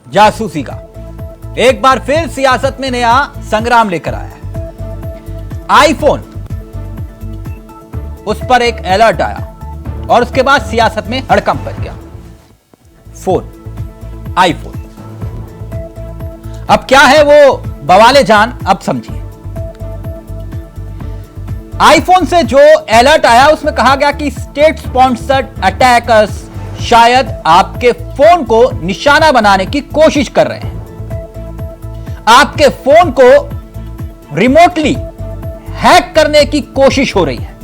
जासूसी का एक बार फिर सियासत में नया संग्राम लेकर आया है। आईफोन, उस पर एक अलर्ट आया और उसके बाद सियासत में हड़कंप मच गया। फोन, आईफोन, अब क्या है वो बवाले जान, अब समझिए। आईफोन से जो अलर्ट आया उसमें कहा गया कि स्टेट स्पॉन्सर्ड अटैकर्स शायद आपके फोन को निशाना बनाने की कोशिश कर रहे हैं। आपके फोन को रिमोटली हैक करने की कोशिश हो रही है।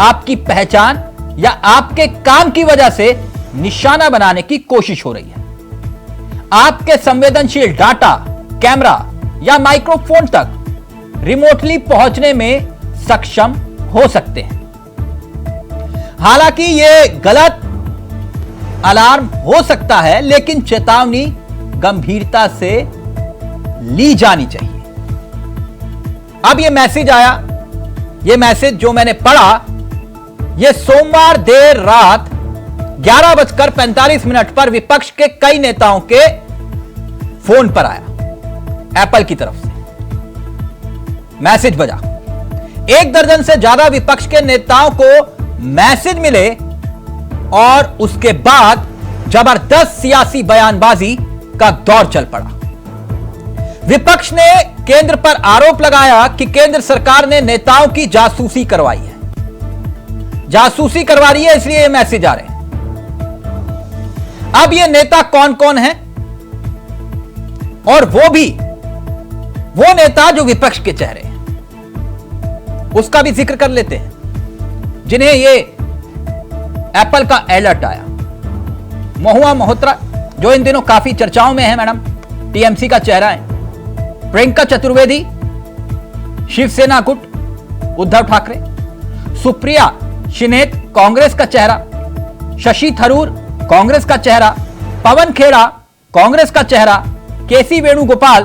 आपकी पहचान या आपके काम की वजह से निशाना बनाने की कोशिश हो रही है। आपके संवेदनशील डाटा, कैमरा या माइक्रोफोन तक रिमोटली पहुंचने में सक्षम हो सकते हैं। हालांकि यह गलत अलार्म हो सकता है, लेकिन चेतावनी गंभीरता से ली जानी चाहिए। अब यह मैसेज आया, यह मैसेज जो मैंने पढ़ा, यह सोमवार देर रात 11:45 पर विपक्ष के कई नेताओं के फोन पर आया। एप्पल की तरफ से मैसेज बजा। 1 दर्जन से ज्यादा विपक्ष के नेताओं को मैसेज मिले और उसके बाद जबरदस्त सियासी बयानबाजी का दौर चल पड़ा। विपक्ष ने केंद्र पर आरोप लगाया कि केंद्र सरकार ने नेताओं की जासूसी करवाई है। जासूसी करवा रही है, इसलिए ये मैसेज आ रहे हैं। अब ये नेता कौन कौन है, और वो नेता जो विपक्ष के चेहरे हैं, उसका भी जिक्र कर लेते हैं, जिन्हें ये एप्पल का अलर्ट आया। महुआ मोइत्रा, जो इन दिनों काफी चर्चाओं में है मैडम, टीएमसी का चेहरा है। प्रियंका चतुर्वेदी, शिवसेना गुट उद्धव ठाकरे। सुप्रिया शिनेत, कांग्रेस का चेहरा। शशि थरूर, कांग्रेस का चेहरा। पवन खेड़ा, कांग्रेस का चेहरा। केसी वेणुगोपाल,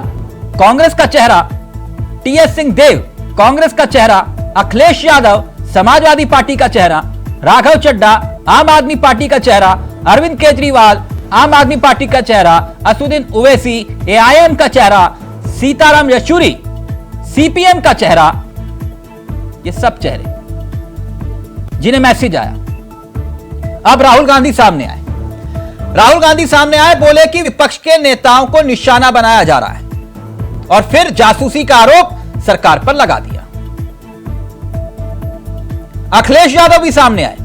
कांग्रेस का चेहरा। टीएस सिंहदेव, कांग्रेस का चेहरा। अखिलेश यादव, समाजवादी पार्टी का चेहरा। राघव चड्ढा, आम आदमी पार्टी का चेहरा। अरविंद केजरीवाल, आम आदमी पार्टी का चेहरा। असदुद्दीन ओवैसी, एआईएम का चेहरा। सीताराम येचुरी, सीपीएम का चेहरा। ये सब चेहरे जिन्हें मैसेज आया। अब राहुल गांधी सामने आए। राहुल गांधी सामने आए, बोले कि विपक्ष के नेताओं को निशाना बनाया जा रहा है और फिर जासूसी का आरोप सरकार पर लगा दिया। अखिलेश यादव भी सामने आए।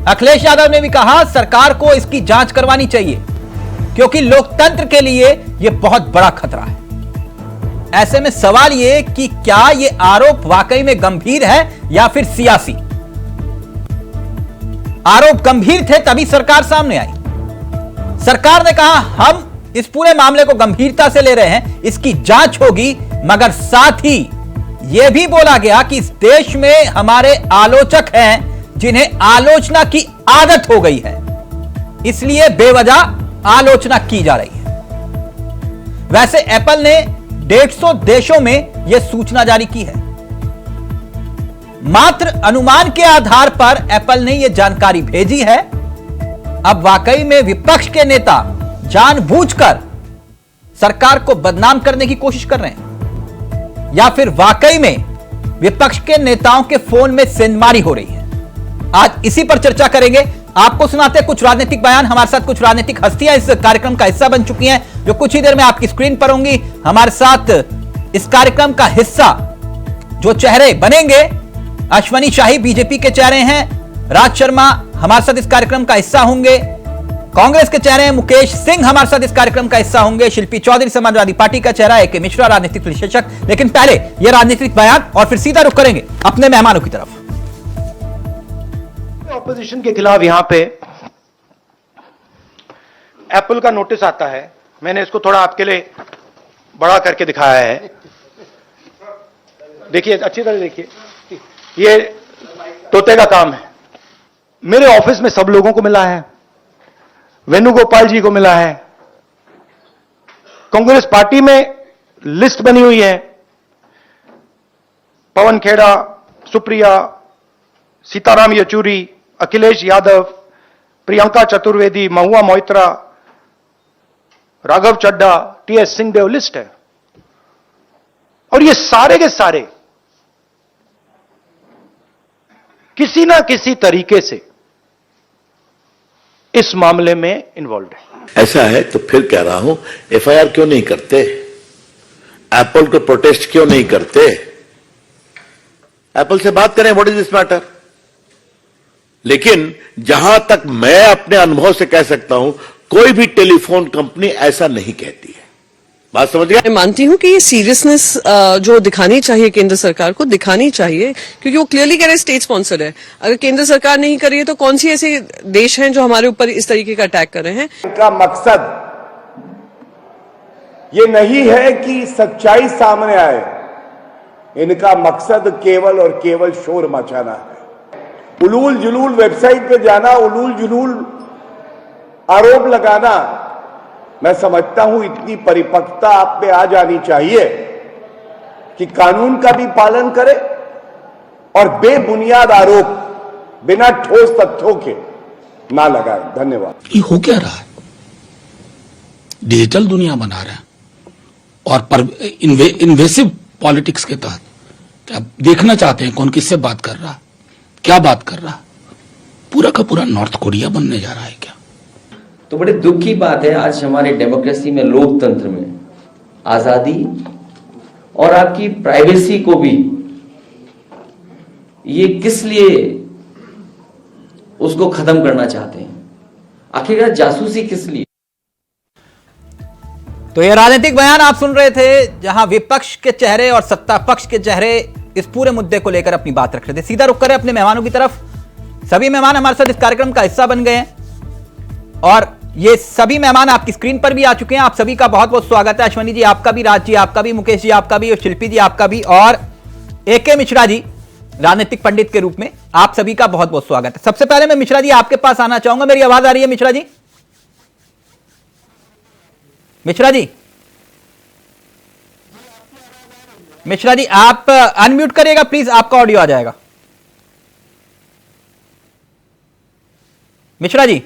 अखिलेश यादव ने भी कहा सरकार को इसकी जांच करवानी चाहिए, क्योंकि लोकतंत्र के लिए यह बहुत बड़ा खतरा है। ऐसे में सवाल यह कि क्या यह आरोप वाकई में गंभीर है या फिर सियासी। आरोप गंभीर थे तभी सरकार सामने आई। सरकार ने कहा हम इस पूरे मामले को गंभीरता से ले रहे हैं, इसकी जांच होगी, मगर साथ ही यह भी बोला गया कि इस देश में हमारे आलोचक हैं जिन्हें आलोचना की आदत हो गई है, इसलिए बेवजह आलोचना की जा रही है। वैसे एप्पल ने 150 देशों में यह सूचना जारी की है। मात्र अनुमान के आधार पर एप्पल ने यह जानकारी भेजी है। अब वाकई में विपक्ष के नेता जानबूझकर सरकार को बदनाम करने की कोशिश कर रहे हैं, या फिर वाकई में विपक्ष के नेताओं के फोन में सेंधमारी हो रही है। आज इसी पर चर्चा करेंगे। आपको सुनाते कुछ राजनीतिक बयान। हमारे साथ कुछ राजनीतिक हस्तियां इस कार्यक्रम का हिस्सा बन चुकी हैं, जो कुछ ही देर में आपकी स्क्रीन पर होंगी। हमारे साथ इस कार्यक्रम का हिस्सा जो चेहरे बनेंगे, अश्वनी शाही बीजेपी के चेहरे हैं। राज शर्मा हमारे साथ इस कार्यक्रम का हिस्सा होंगे। कांग्रेस के चेहरे हैं। मुकेश सिंह हमारे साथ इस कार्यक्रम का हिस्सा होंगे। शिल्पी चौधरी समाजवादी पार्टी का चेहरा। AK मिश्रा राजनीतिक विश्लेषक। लेकिन पहले यह राजनीतिक बयान और फिर सीधा रुख करेंगे अपने मेहमानों की तरफ। ऑपोजिशन के खिलाफ यहां पे एप्पल का नोटिस आता है। मैंने इसको थोड़ा आपके लिए बड़ा करके दिखाया है। देखिए, अच्छी तरह देखिए, ये तोते का काम है। मेरे ऑफिस में सब लोगों को मिला है, वेणुगोपाल जी को मिला है। कांग्रेस पार्टी में लिस्ट बनी हुई है। पवन खेड़ा, सुप्रिया, सीताराम येचुरी, अखिलेश यादव, प्रियंका चतुर्वेदी, महुआ मोइत्रा, राघव चड्ढा, टीएस सिंहदेव, लिस्ट है। और ये सारे के सारे किसी ना किसी तरीके से इस मामले में इन्वॉल्व है। ऐसा है तो फिर कह रहा हूं, एफआईआर क्यों नहीं करते? एप्पल को प्रोटेस्ट क्यों नहीं करते? एप्पल से बात करें, व्हाट इज दिस मैटर। लेकिन जहां तक मैं अपने अनुभव से कह सकता हूं, कोई भी टेलीफोन कंपनी ऐसा नहीं कहती है। बात समझ गए? मैं मानती हूं कि ये सीरियसनेस जो दिखानी चाहिए केंद्र सरकार को दिखानी चाहिए, क्योंकि वो क्लियरली कह रहे हैं स्टेट स्पॉन्सर है। अगर केंद्र सरकार नहीं कर रही है तो कौन सी ऐसे देश हैं जो हमारे ऊपर इस तरीके का अटैक कर रहे हैं? इनका मकसद ये नहीं है कि सच्चाई सामने आए, इनका मकसद केवल और केवल शोर मचाना है। उलूल जुलूल वेबसाइट पे जाना, उलूल जुलूल आरोप लगाना, मैं समझता हूं इतनी परिपक्वता आप में आ जानी चाहिए कि कानून का भी पालन करे और बेबुनियाद आरोप बिना ठोस तथ्यों के ना लगाए। धन्यवाद। ये हो क्या रहा है? डिजिटल दुनिया बना रहे हैं और पर इन्वेसिव पॉलिटिक्स के तहत क्या देखना चाहते हैं कौन किससे बात कर रहा है, क्या बात कर रहा है? पूरा का पूरा नॉर्थ कोरिया बनने जा रहा है क्या? तो बड़े दुख की बात है, आज हमारे डेमोक्रेसी में, लोकतंत्र में आजादी और आपकी प्राइवेसी को भी ये किस लिए उसको खत्म करना चाहते हैं? आखिरकार जासूसी किस लिए? तो ये राजनीतिक बयान आप सुन रहे थे, जहां विपक्ष के चेहरे और सत्ता पक्ष के चेहरे इस पूरे मुद्दे को लेकर अपनी बात रख रहे थे। सीधा रुक करें अपने मेहमानों की तरफ। सभी मेहमान हमारे साथ इस कार्यक्रम का हिस्सा बन गए हैं और ये सभी मेहमान आपकी स्क्रीन पर भी आ चुके हैं। आप सभी का बहुत बहुत स्वागत है। अश्वनी जी आपका भी, राज जी आपका भी, मुकेश जी आपका भी और शिल्पी जी आपका भी और AK मिश्रा जी राजनीतिक पंडित के रूप में आप सभी का बहुत बहुत स्वागत है। सबसे पहले मैं मिश्रा जी आपके पास आना चाहूंगा। मेरी आवाज आ रही है मिश्रा जी? मिश्रा जी, मिश्रा जी आप अनम्यूट करिएगा प्लीज, आपका ऑडियो आ जाएगा। मिश्रा जी,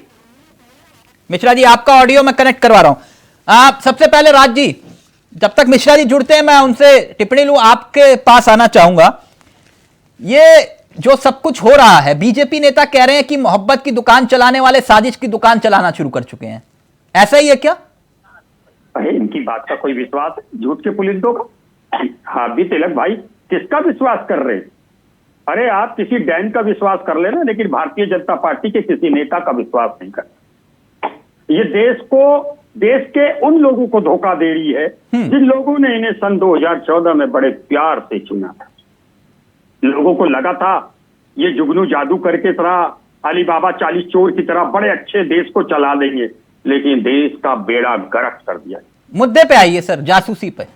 मिश्रा जी आपका ऑडियो मैं कनेक्ट करवा रहा हूं। आप सबसे पहले राज जी, जब तक मिश्रा जी जुड़ते हैं मैं उनसे टिप्पणी लूं, आपके पास आना चाहूंगा। ये जो सब कुछ हो रहा है, बीजेपी नेता कह रहे हैं कि मोहब्बत की दुकान चलाने वाले साजिश की दुकान चलाना शुरू कर चुके हैं, ऐसा ही है क्या? इनकी बात का कोई विश्वास? झूठ के पुलिस दो का? हाँ भी तिलक भाई, किसका विश्वास कर रहे? अरे आप किसी डैन का विश्वास कर लेना, लेकिन भारतीय जनता पार्टी के किसी नेता का विश्वास नहीं कर। ये देश के उन लोगों को धोखा दे रही है जिन लोगों ने इन्हें सन 2014 में बड़े प्यार से चुना था। लोगों को लगा था ये जुगनू जादूगर की तरह, अलीबाबा 40 चोर की तरह बड़े अच्छे देश को चला देंगे, लेकिन देश का बेड़ा गर्क कर दिया। मुद्दे पे आइए सर, जासूसी पे।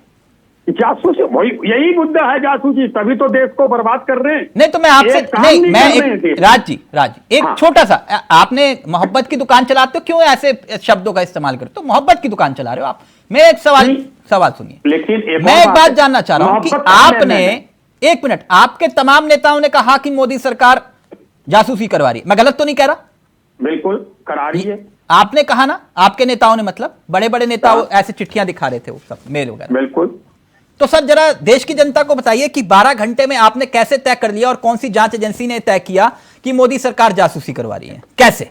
जासूसी वही, यही मुद्दा है, जासूसी, तभी तो देश को बर्बाद कर रहे हैं। नहीं तो मैं आपसे नहीं, मैं एक राज जी एक हाँ। छोटा सा, आपने मोहब्बत की दुकान चलाते हो, क्यों ऐसे शब्दों का इस्तेमाल करते हो? मोहब्बत की दुकान चला रहे हो आप। मैं एक सवाल सुनिए, लेकिन मैं एक बात जानना चाह रहा हूं कि आपने, एक मिनट, आपके तमाम नेताओं ने कहा कि मोदी सरकार जासूसी करवा रही है, मैं गलत तो नहीं कह रहा? बिल्कुल करा रही है, आपने कहा ना, आपके नेताओं ने, मतलब बड़े बड़े नेताओं ऐसे चिट्ठियां दिखा रहे थे, वो सब मेल वगैरह। बिल्कुल। तो सर जरा देश की जनता को बताइए कि 12 घंटे में आपने कैसे तय कर लिया और कौन सी जांच एजेंसी ने तय किया कि मोदी सरकार जासूसी करवा रही है, कैसे?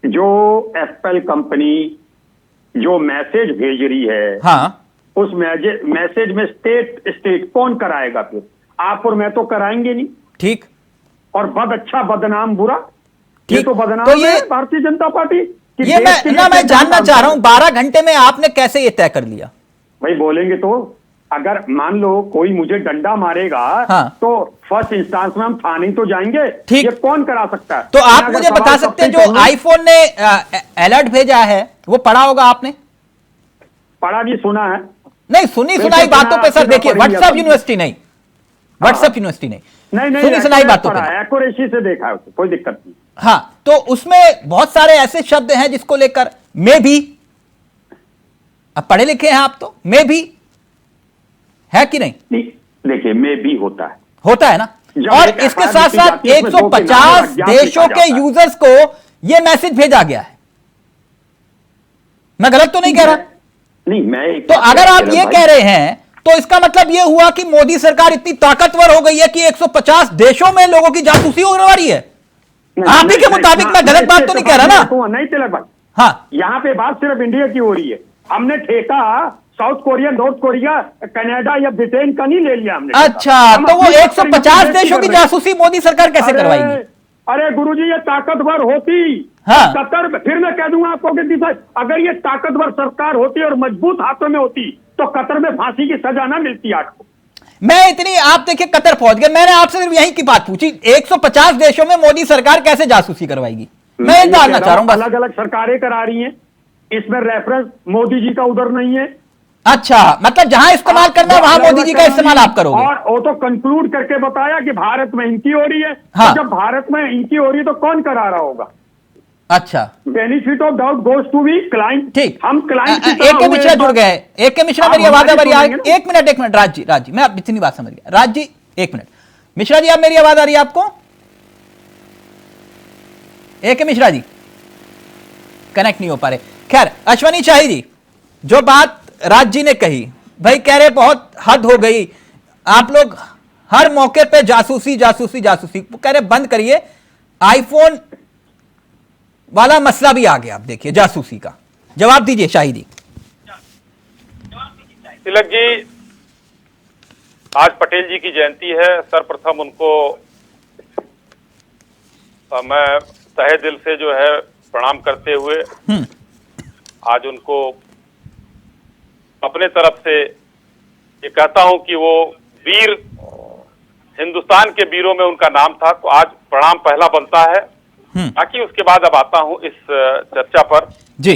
जो एप्पल कंपनी जो मैसेज भेज रही है, हाँ, उस मैसेज में स्टेट कौन कराएगा? फिर आप और मैं तो कराएंगे नहीं। ठीक। और अच्छा बदनाम बुरा, ये तो बदनाम तो है भारतीय जनता पार्टी। ये मैं जानना चाह रहा हूं, 12 घंटे में आपने कैसे ये तय कर लिया? भाई बोलेंगे तो, अगर मान लो कोई मुझे डंडा मारेगा, हाँ, तो फर्स्ट इंस्टेंस में हम थाने तो जाएंगे। ठीक। ये कौन करा सकता है? तो आप मुझे बता सकते हैं, जो आईफोन ने अलर्ट भेजा है वो पढ़ा होगा आपने? पढ़ा नहीं, सुना है। नहीं, सुनाई बातों पे सर देखिए, व्हाट्सएप यूनिवर्सिटी नहीं, व्हाट्सएप यूनिवर्सिटी नहीं, सुनी सुनाई बातों पे, एक्यूरेसी से देखा है, कोई दिक्कत नहीं। हाँ, तो उसमें बहुत सारे ऐसे शब्द हैं जिसको लेकर मे भी, अब पढ़े लिखे हैं आप तो, मे भी है कि नहीं? देखिए, मे भी होता है ना। और इसके साथ साथ 150 देशों के यूजर्स को यह मैसेज भेजा गया है। मैं गलत तो नहीं कह रहा? नहीं, मैं तो अगर आप ये कह रहे हैं तो इसका मतलब ये हुआ कि मोदी सरकार इतनी ताकतवर हो गई है कि 150 देशों में लोगों की जासूसी होने वाली है। आप ही के मुताबिक मैं गलत बात तो नहीं कह रहा ना? नहीं तिलक भाई, हाँ, यहाँ पे बात सिर्फ इंडिया की हो रही है। हमने ठेका south Korea, north Korea, Canada या ब्रिटेन का नहीं ले लिया हमने। अच्छा, तो वो 150 देशों की जासूसी मोदी सरकार कैसे करवाएगी? अरे गुरुजी, ये ताकतवर होती, हाँ। कतर, फिर मैं कह दूंगा आपको कि अगर ये ताकतवर सरकार होती और मजबूत हाथों में होती तो कतर में फांसी की सजा ना मिलती आपको। मैं इतनी, आप देखिए कतर पहुंच गए, मैंने आपसे सिर्फ यही की बात पूछी, 150 देशों में मोदी सरकार कैसे जासूसी करवाएगी, मैं ये जानना चाह रहा हूं। अलग अलग सरकारें करा रही हैं, इसमें रेफरेंस मोदी जी का उधर नहीं है। अच्छा, मतलब जहां इस्तेमाल करना है वहां मोदी जी का इस्तेमाल आप करोगे? और वो तो कंक्लूड करके बताया कि भारत में इनकी हो रही है। हाँ। तो जब भारत में इनकी हो रही है तो कौन करा रहा होगा? अच्छा, benefit of doubt goes to be client. ठीक, हम क्लाइंट एक के मिश्रा जुड़ गए, एक के मिश्रा मेरी आवाज आ रही है? एक मिनट राज जी, मैं आप इतनी बात समझ गया। राज जी एक मिनट, मिश्रा जी आप मेरी आवाज आ रही है आपको? एक के मिश्रा जी कनेक्ट नहीं हो पा रहे। खैर, अश्वनी शाही जी, जो बात राज जी ने कही, भाई कह रहे बहुत हद हो गई, आप लोग हर मौके पे जासूसी जासूसी जासूसी, वो कह रहे बंद करिए, आईफोन वाला मसला भी आ गया। आप देखिए जासूसी का जवाब दीजिए शाही जी। तिलक जी, आज पटेल जी की जयंती है। सर्वप्रथम उनको मैं तहे दिल से जो है प्रणाम करते हुए आज उनको अपने तरफ से ये कहता हूं कि वो वीर, हिंदुस्तान के वीरों में उनका नाम था, तो आज प्रणाम पहला बनता है। बाकी उसके बाद अब आता हूं इस चर्चा पर जी।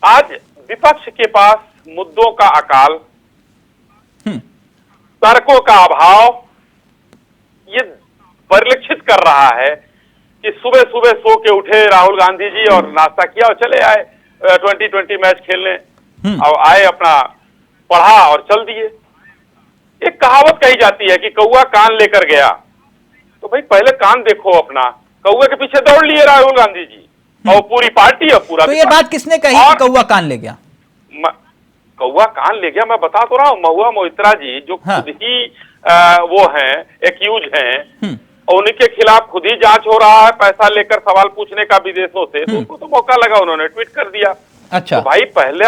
आज विपक्ष के पास मुद्दों का अकाल, तर्कों का अभाव ये परिलक्षित कर रहा है कि सुबह सुबह सो के उठे राहुल गांधी जी और नाश्ता किया और चले आए 2020 मैच खेलने, और आए अपना पढ़ा और चल दिए। एक कहावत कही जाती है कि कौआ कान लेकर गया, तो भाई पहले कान देखो अपना। कौए के पीछे दौड़ लिए राहुल गांधी जी और पूरी पार्टी और पूरा। तो ये बात किसने कही कि कौआ कान ले गया? कौआ कान ले गया मैं बता तो रहा हूँ, महुआ मोइत्रा जी जो खुद ही वो हैं, एक्यूज हैं, और उनके खिलाफ खुद ही जांच हो रहा है, पैसा लेकर सवाल पूछने का विदेशों से, तो उनको तो मौका लगा, उन्होंने ट्वीट कर दिया। अच्छा, तो भाई पहले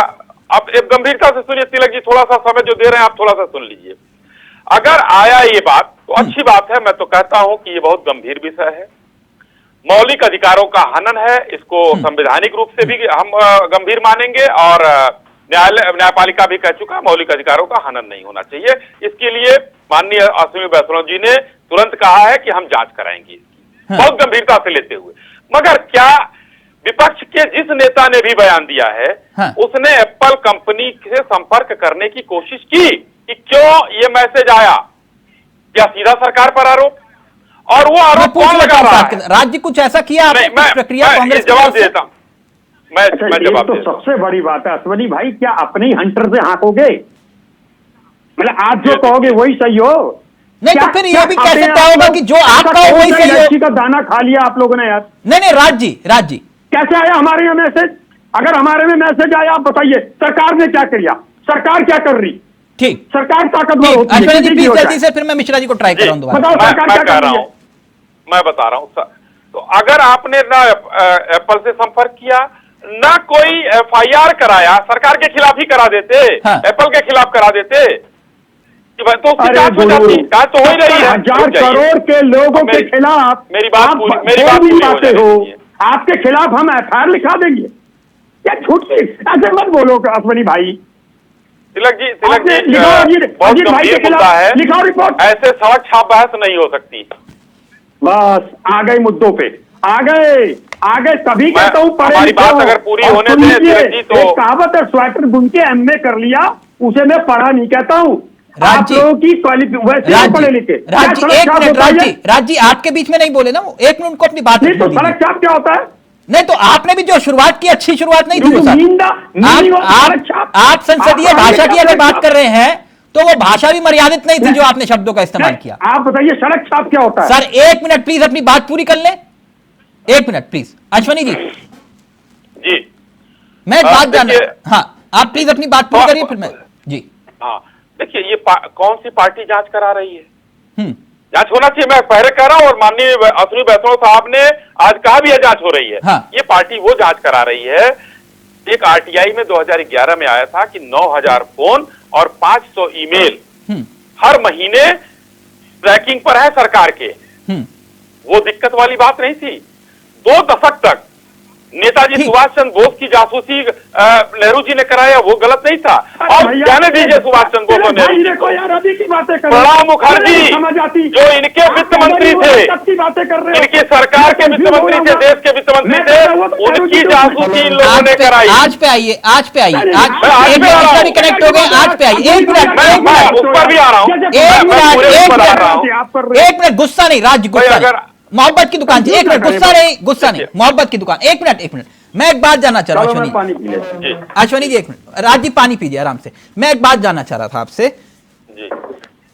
अब एक गंभीरता से सुनिए तिलक जी, थोड़ा सा समय जो दे रहे हैं आप थोड़ा सा सुन लीजिए। अगर आया ये बात तो अच्छी बात है, मैं तो कहता हूं कि ये बहुत गंभीर विषय है, मौलिक अधिकारों का हनन है, इसको संवैधानिक रूप से भी हम गंभीर मानेंगे, और न्यायपालिका भी कह चुका मौलिक अधिकारों का हनन नहीं होना चाहिए। इसके लिए माननीय अश्विनी वैष्णव जी ने तुरंत कहा है कि हम जांच कराएंगे इसकी, बहुत गंभीरता से लेते हुए। मगर क्या विपक्ष के जिस नेता ने भी बयान दिया है, उसने एप्पल कंपनी से संपर्क करने की कोशिश की कि क्यों ये मैसेज आया? क्या सीधा सरकार पर आरोप? और वो आरोप कौन लगा रहा है? राज्य कुछ ऐसा किया? प्रक्रिया कांग्रेस जवाब देता हूं मैं जवाब तो सबसे बड़ी बात है अश्वनी भाई, क्या अपने ही हंटर से हाँकोगे? मतलब आप जो कहोगे वही सही हो? नहीं तो फिर ये भी कैसे तय होगा कि जो आप कहो वही सही हो? का दाना खा लिया आप लोगों ने यार। नहीं राज जी कैसे आया हमारे यहाँ मैसेज? अगर हमारे में मैसेज आया आप बताइए, सरकार ने क्या किया? सरकार क्या कर रही? ठीक, सरकार ताकतवर होती है। अश्विनी जी प्लीज जल्दी से, फिर मैं मिश्रा जी को ट्राई कर रहा हूं दोबारा। मैं बता रहा हूं। तो अगर आपने ना एप्पल से संपर्क किया, ना कोई एफआईआर कराया, सरकार के खिलाफ ही करा देते, एप्पल के खिलाफ करा देते, तो उसकी जांच हो जाती। जांच तो हो ही रही है। 1000 करोड़ के लोगों के खिलाफ मेरी बात पूरी हो, आपके खिलाफ हम एफआईआर लिखा देंगे? क्या झूठ की ऐसे मत बोलो अश्वनी भाई। तिलक जी बहुत गंभीर मुद्दा है, लिखाओ रिपोर्ट। ऐसे सड़क छाप बहस नहीं हो सकती। बस आ गए मुद्दों पे, आ गए तभी कहता हूँ हमारी बात अगर पूरी होने दें तो एक कहावत है, स्वेटर बुन के एमए कर लिया, उसे मैं पढ़ा नहीं कहता हूँ। आप लोगों की वैसे पढ़े लिखे। राज जी आपके बीच में नहीं बोले ना वो, एक मिनट को अपनी बात। नहीं तो सड़क छाप क्या होता है? नहीं तो आपने भी जो शुरुआत की अच्छी शुरुआत नहीं थी। आप संसदीय भाषा की अगर बात कर रहे हैं तो वो भाषा भी मर्यादित नहीं थी जो आपने शब्दों का इस्तेमाल किया। आप बताइए सड़क छाप क्या होता है? सर एक मिनट प्लीज अपनी बात पूरी कर लें, एक मिनट प्लीज। अश्वनी जी मैं एक बात जानना, देखिए, हाँ आप प्लीज अपनी बात पूरी करिए फिर मैं जी। हाँ देखिए, ये कौन सी पार्टी जांच करा रही है? हम्म। जांच होना चाहिए, मैं पहले कह रहा हूं, और माननीय अश्विनी वैष्णव साहब ने आज कहा भी है जांच हो रही है। हाँ। ये पार्टी वो जांच करा रही है। एक आरटीआई में 2011 में आया था कि 9000 फोन और 500 ईमेल हर महीने ट्रैकिंग पर है सरकार के। वो दिक्कत वाली बात नहीं थी। 2 दशक तक नेताजी सुभाष चंद्र बोस की जासूसी नेहरू जी ने कराया, वो गलत नहीं था। और कहने दीजिए सुभाष चंद्र बोस और नेहरू को, यार अभी की बातें कर प्रणब मुखर्जी जो इनके वित्त मंत्री थे, इनकी सरकार के वित्त मंत्री थे, देश के वित्त मंत्री थे, उनकी जासूसी इन लोगों ने कराई। आज पे आइए, आज पे आइए, आज कनेक्ट हो गए, आज पे आइए। एक मिनट, मैं उस पर भी आ रहा हूँ, एक मिनट, गुस्सा नहीं राज, गुस्सा नहीं, मोहब्बत की दुकान, एक मिनट, गुस्सा नहीं, गुस्सा नहीं, मोहब्बत की दुकान। एक मिनट, मैं एक बात जानना चाह रहा हूँ अश्वनी जी, एक मिनट, राज जी पानी पीजिए आराम से। मैं एक बात जानना चाह रहा था आपसे,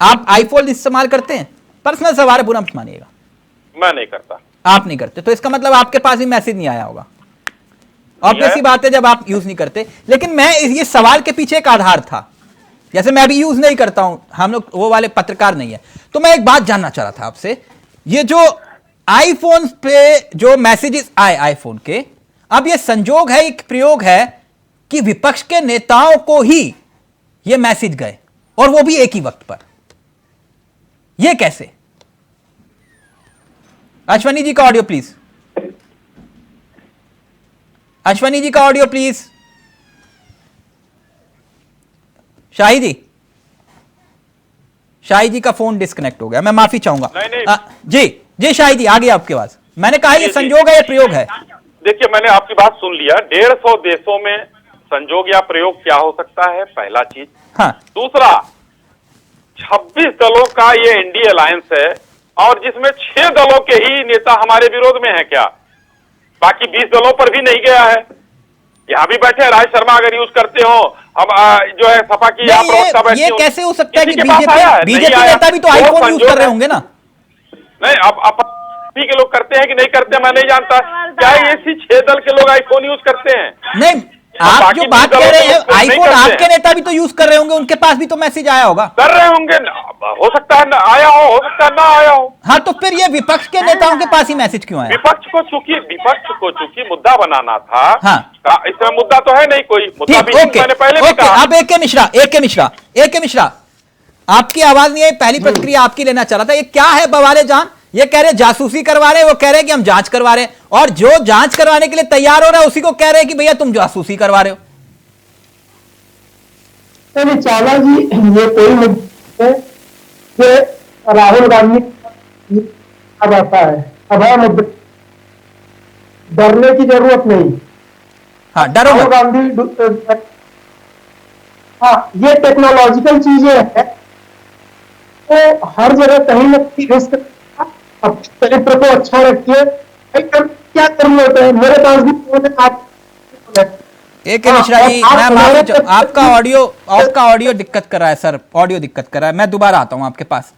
आप आईफोन इस्तेमाल करते हैं? पर्सनल सवाल है, बुरा मत मानिएगा। मैं नहीं करता। आप नहीं करते, तो इसका मतलब आपके पास भी मैसेज नहीं आया होगा। ऑब्वियस सी बात है जब आप यूज नहीं करते। लेकिन मैं ये सवाल के पीछे एक आधार था, जैसे मैं अभी यूज नहीं करता हूं, हम लोग वो वाले पत्रकार नहीं है, तो मैं एक बात जानना चाह रहा था आपसे, ये जो आईफोन पे जो मैसेजेस आए आईफोन के, अब ये संजोग है, एक प्रयोग है कि विपक्ष के नेताओं को ही ये मैसेज गए, और वो भी एक ही वक्त पर। ये कैसे? अश्वनी जी का ऑडियो प्लीज, अश्वनी जी का ऑडियो प्लीज। शाही जी, शाही जी का फोन डिस्कनेक्ट हो गया, मैं माफी चाहूंगा। जी जी शाही जी, आगे आपके पास। मैंने कहा ये संजोग है, ये प्रयोग है। देखिए, मैंने आपकी बात सुन लिया। 150 देशों में संजोग या प्रयोग क्या हो सकता है, पहला चीज। हाँ। दूसरा, 26 दलों का ये एनडीए अलायंस है, और जिसमें 6 दलों के ही नेता हमारे विरोध में है क्या? बाकी 20 दलों पर भी नहीं गया है। यहाँ भी बैठे राज शर्मा अगर यूज करते हो, हम जो है सपा की यहाँ प्रवक्ता बैठी, ये कैसे हो सकता है कि बीजेपी नेता भी तो आईफोन यूज कर रहे होंगे ना? नहीं, अब के लोग करते हैं कि नहीं करते मैं नहीं जानता। क्या ये 6 दल के लोग आईफोन यूज करते हैं? नहीं, आप जो बात कह रहे हैं आईफोन आपके नेता भी तो यूज कर रहे होंगे, उनके पास भी तो मैसेज आया होगा। कर रहे होंगे, हो सकता है ना आया हो सकता है ना आया हो। हाँ, तो फिर ये विपक्ष के नेताओं के पास ही मैसेज क्यों आया? विपक्ष को चूंकि मुद्दा बनाना था। हाँ, इसमें मुद्दा तो है नहीं कोई मुद्दा भी, मैंने पहले भी कहा। अब ए के मिश्रा, आपकी आवाज नहीं आई, पहली प्रतिक्रिया आपकी लेना चाह रहा था। ये क्या है बवाले जान? ये कह रहे जासूसी करवा रहे हैं, वो कह रहे हैं कि हम जांच करवा रहे हैं, और जो जांच करवाने के लिए तैयार हो रहा है उसी को कह रहे हैं कि भैया तुम जासूसी करवा रहे हो। नहीं चावला जी, ये कोई मुद्दा है कि राहुल गांधी अब आता है, अब है मुद्दा, डरने की जरूरत नहीं। हाँ, डरो राहुल गांधी, हाँ ये टेक्नोलॉजिकल चीजें हैं, तो हर जगह कहीं ना कहीं रिस्क। अपने चरित्र को अच्छा रखिए, क्या जरूरत है, मेरे पास भी आप एक मिश्रा जी, मैं माफी चाहूं, आपका ऑडियो दिक्कत कर रहा है सर, ऑडियो दिक्कत कर रहा है। मैं दोबारा आता हूं आपके पास।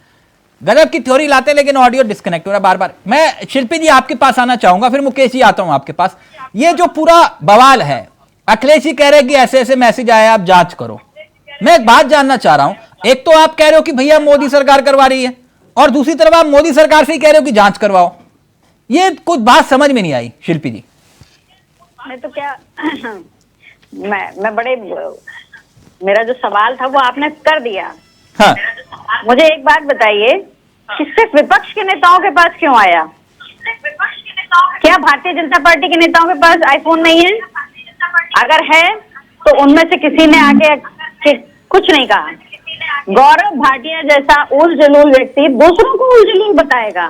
गजब की थ्योरी लाते हैं लेकिन ऑडियो डिस्कनेक्ट हो रहा है बार बार। मैं शिल्पी जी आपके पास आना चाहूंगा, फिर मुकेश जी आता हूं आपके पास। ये जो पूरा बवाल है, अखिलेश जी कह रहे हैं कि ऐसे ऐसे मैसेज आया, आप जांच करो। मैं एक बात जानना चाह रहा हूं, एक तो आप कह रहे हो कि भैया मोदी सरकार करवा रही है, और दूसरी तरफ आप मोदी सरकार से ही कह रहे हो कि जांच करवाओ। ये कुछ बात समझ में नहीं आई शिल्पी जी। मैं तो क्या मैं बड़े, मेरा जो सवाल था वो आपने कर दिया। हाँ। मुझे एक बात बताइए कि सिर्फ विपक्ष के नेताओं के पास क्यों आया? क्या भारतीय जनता पार्टी के नेताओं के पास आईफोन नहीं है? अगर है तो उनमें से किसी ने आके कुछ नहीं कहा। गौरव भाटिया जैसा उल जलूल व्यक्ति दूसरों को उल जलूल बताएगा।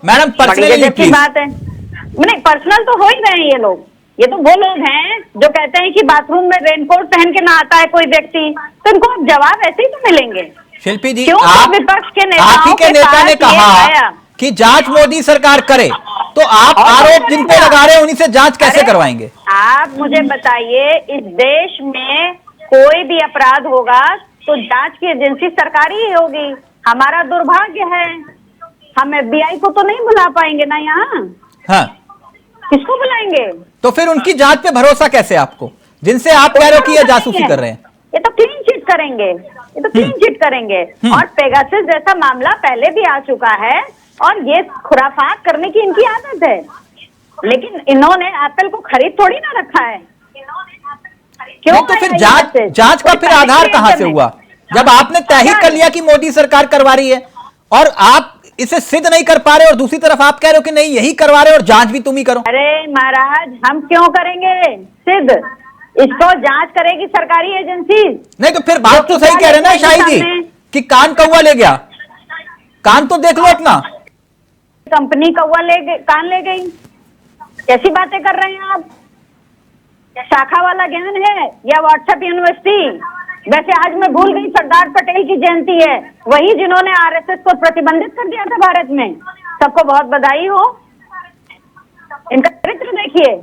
मैडम पर्सनल बात है, नहीं पर्सनल तो हो ही रहे हैं ये लोग। ये तो वो लोग हैं जो कहते हैं कि बाथरूम में रेनकोट पहन के ना आता है कोई व्यक्ति, तो इनको जवाब ऐसे ही तो मिलेंगे। शिल्पी जी, आप विपक्ष के नेता ने कहा कि जांच मोदी सरकार करे, तो आप आरोप जिन पे लगा रहे हैं उन्हीं से जांच कैसे करवाएंगे? आप मुझे बताइए, इस देश में कोई भी अपराध होगा तो जांच की एजेंसी सरकारी ही होगी। हमारा दुर्भाग्य है, हम FBI को तो नहीं बुला पाएंगे ना यहाँ। हाँ, किसको बुलाएंगे? तो फिर उनकी जांच पे भरोसा कैसे आपको? जिनसे आप कह रहे हो कि ये जासूसी कर रहे हैं। ये तो क्लीन चिट करेंगे, ये तो क्लीन चिट करेंगे। और पेगासस जैसा मामला पहले भी आ चुका है और ये खुराफात करने की इनकी आदत है। लेकिन इन्होंने एप्पल को खरीद थोड़ी ना रखा है। क्यों? तो फिर जांच का फिर आधार कहां से हुआ, जब आपने तहकीक कर लिया कि मोदी सरकार करवा रही है और आप इसे सिद्ध नहीं कर पा रहे और दूसरी तरफ आप कह रहे हो कि नहीं यही करवा रहे और जांच भी तुम ही करो। अरे महाराज, हम क्यों करेंगे सिद्ध? इसको जांच करेगी सरकारी एजेंसी। नहीं तो फिर बात तो सही कह रहे ना शाही जी कि कान कौवा ले गया, कान तो देख लो अपना। कंपनी कौवा कान ले गई, कैसी बातें कर रहे हैं आप? शाखा वाला ज्ञान है या व्हाट्सएप यूनिवर्सिटी? वैसे आज मैं भूल गई, सरदार पटेल की जयंती है, वही जिन्होंने आरएसएस को प्रतिबंधित कर दिया था भारत में। सबको बहुत बधाई हो। इनका चरित्र देखिए,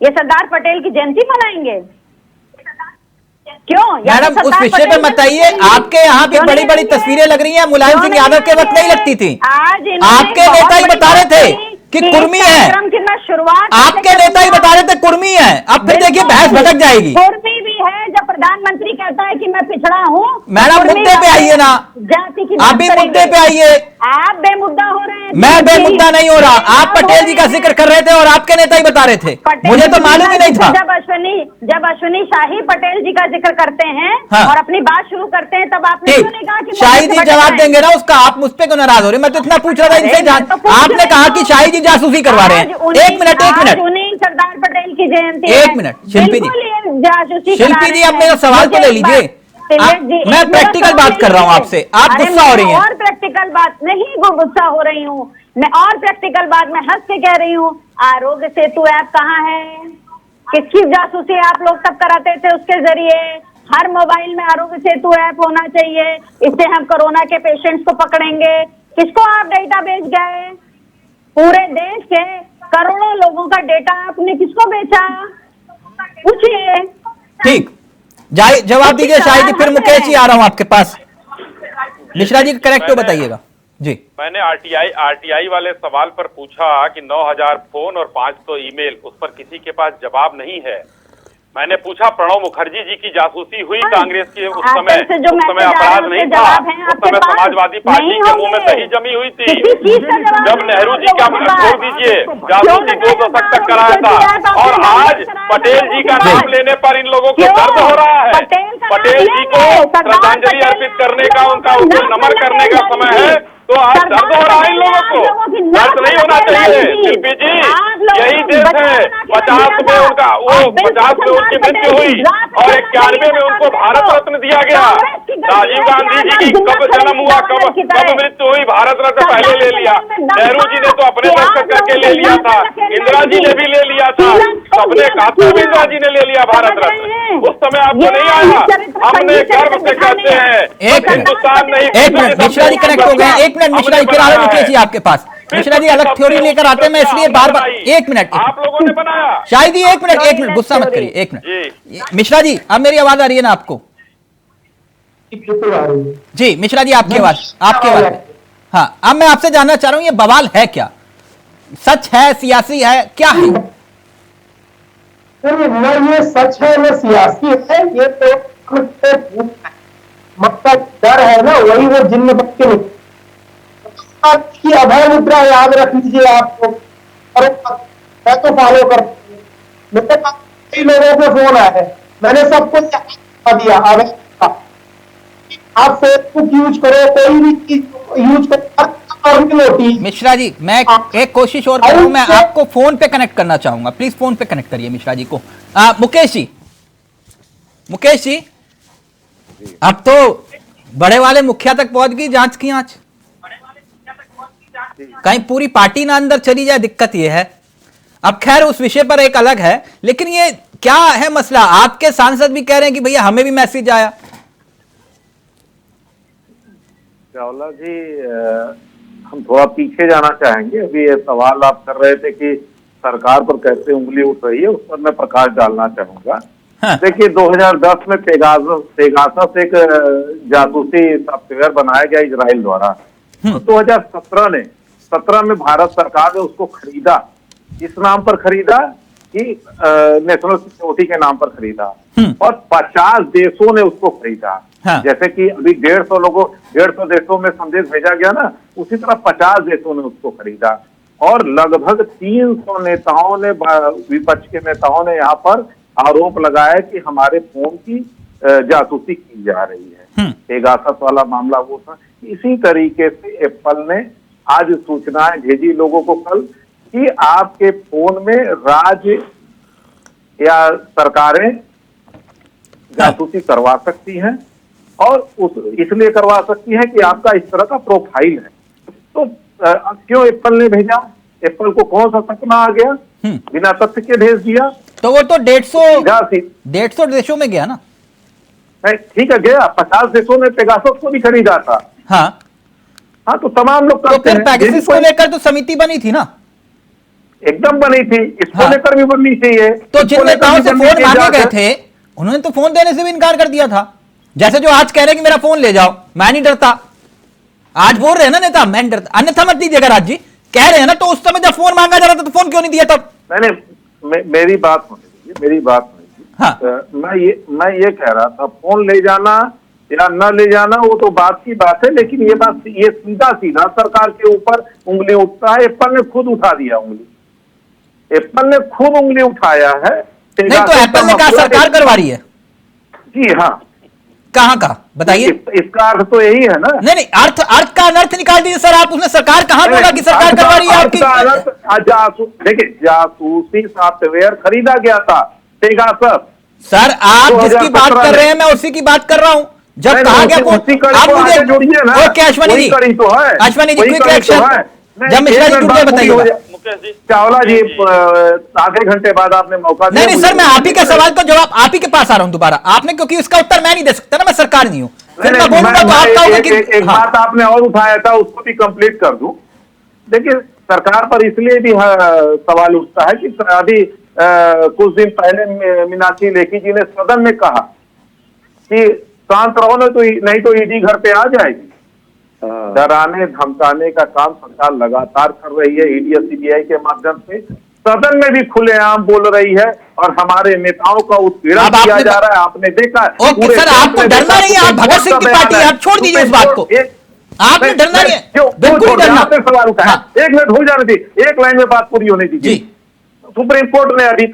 ये सरदार पटेल की जयंती मनाएंगे क्यों? मैडम उस विषय पे बताइए। आपके यहाँ भी बड़ी बड़ी तस्वीरें लग रही हैं, मुलायम सिंह यादव के वक्त नहीं लगती थी। आपके नेता ही बता रहे थे कि कुर्मी है, शुरुआत आपके नेता ही बता रहे थे कुर्मी है। अब फिर देखिए बहस भटक जाएगी। कुर्मी भी है, जब प्रधानमंत्री कहता है कि मैं पिछड़ा हूँ। मैडम मुद्दे पे आइए ना, जाति की आप भी मुद्दे पे आइए। आप बेमुद्दा हो रहे हैं। मैं बेमुद्दा नहीं हो रहा, आप पटेल जी का जिक्र कर रहे थे और आपके नेता ही बता रहे थे, मुझे तो मालूम ही नहीं था। जब अश्विनी शाही पटेल जी का जिक्र करते हैं और अपनी बात शुरू करते हैं, तब आपने क्यों नहीं कहा कि शाही जी जवाब देंगे ना उसका? आप मुझ पे क्यों नाराज हो रहे? मैं तो इतना पूछ रहा था इनसे। आपने कहा कि शाही जी जासूसी करवा रहे हैं। एक मिनट सरदार पटेल की जयंती, एक मिनट शिल्पी जी आप मेरा सवाल तो ले लीजिए। मैं प्रैक्टिकल बात कर रहा हूँ आपसे, आप गुस्सा हो रही हैं। और प्रैक्टिकल बात नहीं, गुस्सा हो रही हूँ मैं, और प्रैक्टिकल बात मैं हंस के कह रही हूँ। आरोग्य सेतु ऐप कहाँ है? किसकी जासूसी आप लोग तब कराते थे उसके जरिए? हर मोबाइल में आरोग्य सेतु ऐप होना चाहिए, इससे हम कोरोना के पेशेंट्स को पकड़ेंगे। किसको आप डेटा बेच गए? पूरे देश के करोड़ों लोगों का डेटा आपने किसको बेचा? पूछिए। ठीक, जवाब दीजिए शाही जी, फिर मुकेश जी आ रहा हूं आपके पास। मिश्रा जी करेक्ट हो बताइएगा जी। मैंने आरटीआई वाले सवाल पर पूछा कि 9000 फोन और 500 ईमेल, उस पर किसी के पास जवाब नहीं है। मैंने पूछा प्रणब मुखर्जी जी की जासूसी हुई कांग्रेस की उस समय अपराध नहीं था, उस समय समाजवादी पार्टी के मुंह में दही जमी हुई थी। जब नेहरू जी का छोड़ दीजिए, जासूसी 2 दशक तक कराया था, और आज पटेल जी का नाम लेने पर इन लोगों को दर्द हो रहा है। पटेल जी को श्रद्धांजलि अर्पित करने का, उनको नमन करने का समय है, तो आज दर्द हो रहा है इन लोगों को। दर्द नहीं होना चाहिए शिल्पी जी, यही देश है। 50 में उनकी मृत्यु हुई और 91 में उनको भारत रत्न दिया गया। राजीव गांधी जी की कब जन्म हुआ, कब मृत्यु हुई, भारत रत्न पहले ले लिया। नेहरू जी ने तो अपने दस्तखत करके ले लिया था, इंदिरा जी ने भी ले लिया था, सबने कहा था इंदिरा जी ने ले लिया भारत रत्न। उस समय आपको नहीं आया। हमने गर्व से कहते हैं हिंदुस्तान नहीं। एक मिनट मिश्रा जी कनेक्ट हो गए, एक मिनट मिश्रा जी, फिर आ रहे मुकेश जी आपके पास। मिश्रा जी अलग थ्योरी लेकर आते हैं, मैं इसलिए बार बार एक मिनट आप लोगों ने बनाया। शायद ही एक मिनट गुस्सा मत करिए, एक मिनट। मिश्रा जी अब मेरी आवाज आ रही है ना आपको? जी मिश्रा जी आपकी आवाज हाँ। अब मैं आपसे जानना चाह रहा हूं ये बवाल है क्या? सच है, सियासी है, क्या है? न ये सच है न सियासी है, ये तो मतलब डर है ना, वही वो जिन्न बन के की अभय मुद्रा याद रख लीजिए आप लोग। और मैं तो फॉलो करता हूँ, मेरे पास कई लोगों के फोन आए हैं, मैंने सबको दिया। अब आप फेसबुक यूज करो, कोई भी चीज यूज करो। मिश्रा जी मैं एक कोशिश और करूं, मैं आपको फोन पे कनेक्ट करना चाहूंगा, प्लीज फोन पे कनेक्ट करिए मिश्रा जी को। मुकेश जी अब तो बड़े वाले मुखिया तक पहुंच गई जांच की आंच, कहीं पूरी पार्टी ना अंदर चली जाए, दिक्कत यह है। अब खैर उस विषय पर एक अलग है, लेकिन ये क्या है मसला? आपके सांसद भी कह रहे हैं कि भैया हमें भी मैसेज आया। चावला जी हम थोड़ा पीछे जाना चाहेंगे। अभी ये सवाल आप कर रहे थे कि सरकार पर कैसे उंगली उठ रही है, उस पर मैं प्रकाश डालना चाहूंगा। देखिए 2010 में पेगासस एक जासूसी सॉफ्टवेयर बनाया गया इजराइल द्वारा। तो 2017 में भारत सरकार ने उसको खरीदा, इस नाम पर खरीदा कि नेशनल सिक्योरिटी के नाम पर खरीदा और 50 देशों ने उसको खरीदा। हाँ। जैसे कि अभी 150 देशों में संदेश भेजा गया ना, उसी तरह 50 देशों ने उसको खरीदा और लगभग 300 नेताओं ने, विपक्ष के नेताओं ने यहाँ पर आरोप लगाया कि हमारे फोन की जासूसी की जा रही है। पेगासस वाला मामला वो था। इसी तरीके से एप्पल ने आज सूचनाएं भेजी लोगों को कल कि आपके फोन में राज्य या सरकारें जासूसी करवा सकती हैं और इसलिए करवा सकती हैं कि आपका इस तरह का प्रोफाइल है। तो क्यों एप्पल ने भेजा? एप्पल को कौन सा सपना आ गया? बिना तथ्य के भेज दिया। तो वो तो 150 देशों में गया ना। ठीक है, गया। 50 देशों ने पेगासस को भी खरीदा था। हाँ, तो तमाम लोग तो फिर पेगासस को लेकर तो समिति बनी थी ना, एकदम बनी थी। इसको लेकर भी बननी चाहिए। तो जिन नेताओं से फोन मांगे गए थे उन्होंने तो फोन देने से भी इनकार कर दिया था। जैसे जो आज कह रहे हैं कि मेरा फोन ले जाओ, मैं नहीं डरता। आज बोल रहे हैं ना नेता, मैं नहीं डरता। अन्यथा मत दीजिएगा राज जी, कह रहे हैं ना। तो उस समय जब फोन मांगा जा रहा था तो फोन क्यों नहीं दिया तब? मेरी बात होने दीजिए, मेरी बात होने दीजिए। हाँ। मैं ये कह रहा था, फोन ले जाना या न ले जाना वो तो बात की बात है, लेकिन ये सीधा सरकार के ऊपर उंगली उठता है। एप्पल ने खुद उठा दिया उंगली। एप्पल ने खुद उंगली उठाया है। नहीं तो एप्पल ने कहा सरकार करवा रही है। जी हाँ। कहाँ का बताइए? इसका अर्थ तो यही है ना। नहीं, अर्थ का अनर्थ निकाल दीजिए सर आप। उसने सरकार कहाँ बोला कि सरकार करवा रही है आपकी? देखिए, जासूसी सॉफ्टवेयर खरीदा गया था पेगासस। सर आप जिसकी बात कर रहे हैं मैं उसी की बात कर रहा हूँ। जब कहा गया आप मुझे जोड़िए ना। ओके अश्वनी जी, अश्वनी जी क्विक रिएक्शन। जब मिश्रा जी टूटे बताइएगा। चावला जी आधे घंटे बाद आपने मौका दिया। नहीं सर, मैं आप ही का सवाल का जवाब आप ही के पास आ रहा हूं दोबारा। आपने, क्योंकि उसका उत्तर मैं नहीं दे सकता ना, मैं सरकार नहीं हूं। फिर मैं बोलूंगा तो आप कहोगे कि एक बात आपने और उठाया था, उसको भी कंप्लीट कर दूं। देखिए, सरकार पर इसलिए भी सवाल उठता है कि अभी कुछ दिन पहले मीनाक्षी लेखी जी ने सदन में कहा कि शांत रहो ना, तो नहीं तो ईडी घर पे आ जाएगी। डराने धमकाने का काम सरकार लगातार कर रही है, ईडी और सीबीआई के माध्यम से। सदन में भी खुलेआम बोल रही है और हमारे नेताओं का उत्पीड़न किया जा रहा है। आपने देखा। ओके सर, आपको डरना नहीं है, आप भगत सिंह की पार्टी, आप छोड़ दीजिए इस बात को। आपने डरना नहीं है, बिल्कुल डरना। सवाल उठाया, 1 मिनट हो जाने दी, एक लाइन में बात पूरी होने दीजिए। सुप्रीम कोर्ट ने अभी